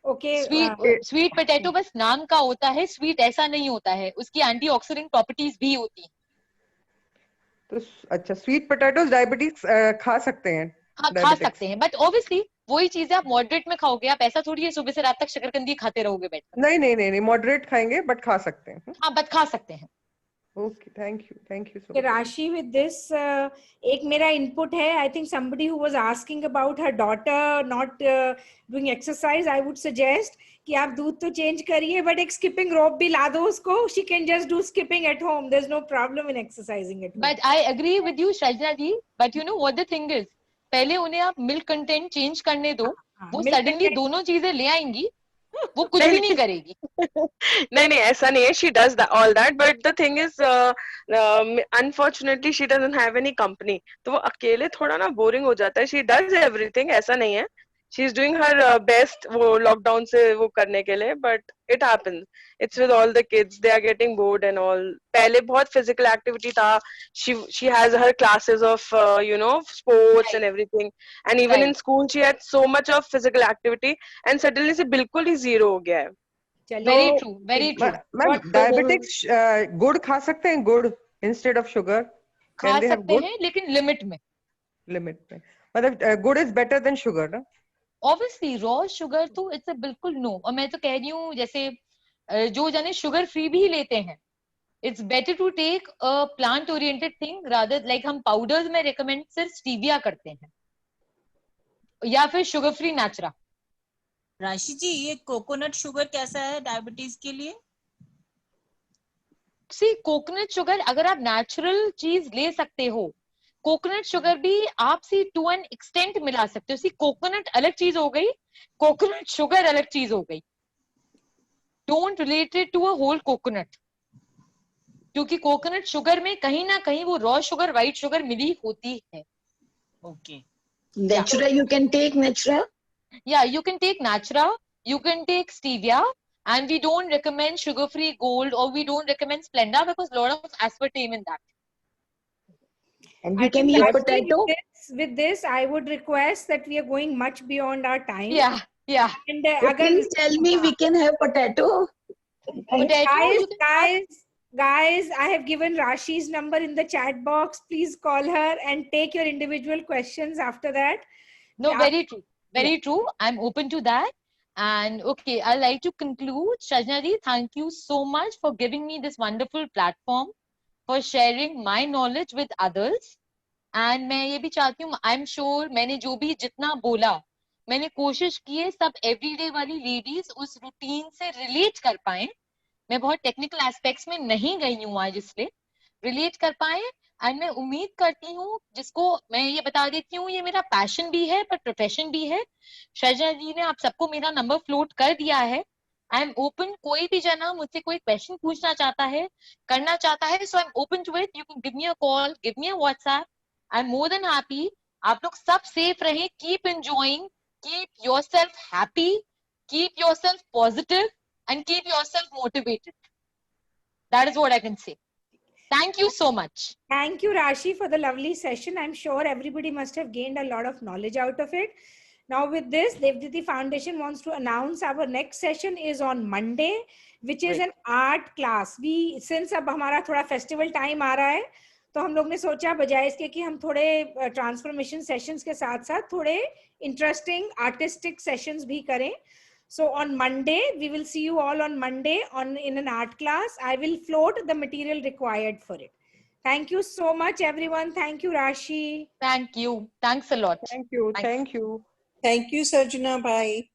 Okay. Sweet potato बस नाम का होता है, sweet ऐसा नहीं होता है, उसकी antioxidant properties भी होती हैं। तो अच्छा, sweet potatoes diabetics खा सकते हैं? हाँ, खा सकते हैं, but obviously वही चीजें आप moderate में खाओगे। आप ऐसा थोड़ी है सुबह से रात तक शकरकंदी खाते रहोगे बैठकर। नहीं, moderate खाएंगे but खा सकते हैं। हाँ, but खा सकते हैं। Okay, thank you so much. Rashi, with this, एक मेरा input है. I think somebody who was asking about her daughter not doing exercise, I would suggest कि आप दूध तो change करिए, but एक skipping rope भी ला दो उसको. She can just do skipping at home. There's no problem in exercising at home. But I agree with you, Shrajna ji. But you know what the thing is? पहले उन्हें आप milk content change करने दो. वो suddenly दोनों चीजें ले आएंगी. वो कुछ भी नहीं करेगी। नहीं ऐसा नहीं है, she does all that, but the thing is unfortunately she doesn't have any company, तो वो अकेले थोड़ा ना boring हो जाता है। She does everything, ऐसा नहीं है, she is doing her best वो lockdown से वो करने के लिए, but it happens, it's with all the kids, they are getting bored and all. पहले बहुत physical activity था, she has her classes of sports and everything, and even in school she had so much of physical activity, and suddenly से बिल्कुल ही zero हो गया है। Very true, very true. Ma'am, diabetics गुड़ खा सकते हैं? गुड़ instead of sugar? खा सकते हैं, लेकिन लिमिट में। लिमिट में मतलब गुड़ is better than sugar ना? Obviously raw sugar तो it's a बिल्कुल no। और मैं तो कह रही हूँ जैसे जो जाने शुगर फ्री भी लेते हैं, it's better to take a plant oriented thing rather, like हम पाउडर्स में recommend सिर्फ स्टीविया करते हैं या फिर शुगर फ्री नेचुरा। राशि जी, ये कोकोनट शुगर कैसा है डायबिटीज के लिए? सी कोकोनट शुगर अगर आप नेचुरल चीज ले सकते हो, कोकोनट शुगर भी आप सी टू एन एक्सटेंट मिला सकते हो। सी कोकोनट अलग चीज हो गई, कोकोनट शुगर अलग चीज हो गई. Don't relate it to a whole coconut, क्योंकि कोकोनट शुगर में कहीं ना कहीं वो रॉ शुगर, व्हाइट शुगर मिली होती है. Okay. Natura, you can take Natura. Yeah, you can take Natura, you can take Stevia, and we don't recommend sugar-free Gold, or we don't recommend Splenda because a lot of aspartame in that. And you can eat potato. With this, I would request that we are going much beyond our time. Yeah, yeah. And So please tell me we can have potato. Guys, I have given Rashi's number in the chat box. Please call her and take your individual questions after that. No, very true. Very true. I'm open to that. And okay, I'd like to conclude. Srajna ji, thank you so much for giving me this wonderful platform, for sharing my knowledge with others. And मैं ये भी चाहती हूँ, I'm sure मैंने जो भी जितना बोला, मैंने कोशिश की है सब everyday वाली ladies उस routine से relate कर पाएं. मैं बहुत technical aspects में नहीं गई हूँ आज, इसलिए relate कर पाएं. एंड मैं उम्मीद करती हूँ, जिसको मैं ये बता देती हूँ, ये मेरा पैशन भी है पर प्रोफेशन भी है. सृजना जी ने आप सबको मेरा नंबर फ्लोट कर दिया है. आई एम ओपन, कोई भी जना मुझसे कोई क्वेश्चन पूछना चाहता है, करना चाहता है, so I am open to it. You can give me a call, give me a WhatsApp. I am more than happy. आप लोग सब सेफ रहें, keep enjoying, keep yourself happy, keep yourself positive and keep yourself motivated. That is what I can say. Thank you so much. Thank you, Rashi, for the lovely session. I'm sure everybody must have gained a lot of knowledge out of it. Now with this, Devditi Foundation wants to announce our next session is on Monday, which is an art class. Since अब हमारा थोड़ा festival time आ रहा है, तो हम लोग ने सोचा बजाय इसके कि हम थोड़े transformation sessions के साथ साथ थोड़े interesting artistic sessions भी करें. So on Monday, we will see you all on Monday in an art class. I will float the material required for it. Thank you so much, everyone. Thank you, Rashi. Thank you. Thanks a lot. Thank you. Thanks. Thank you. Thank you, Sarjana. Bye.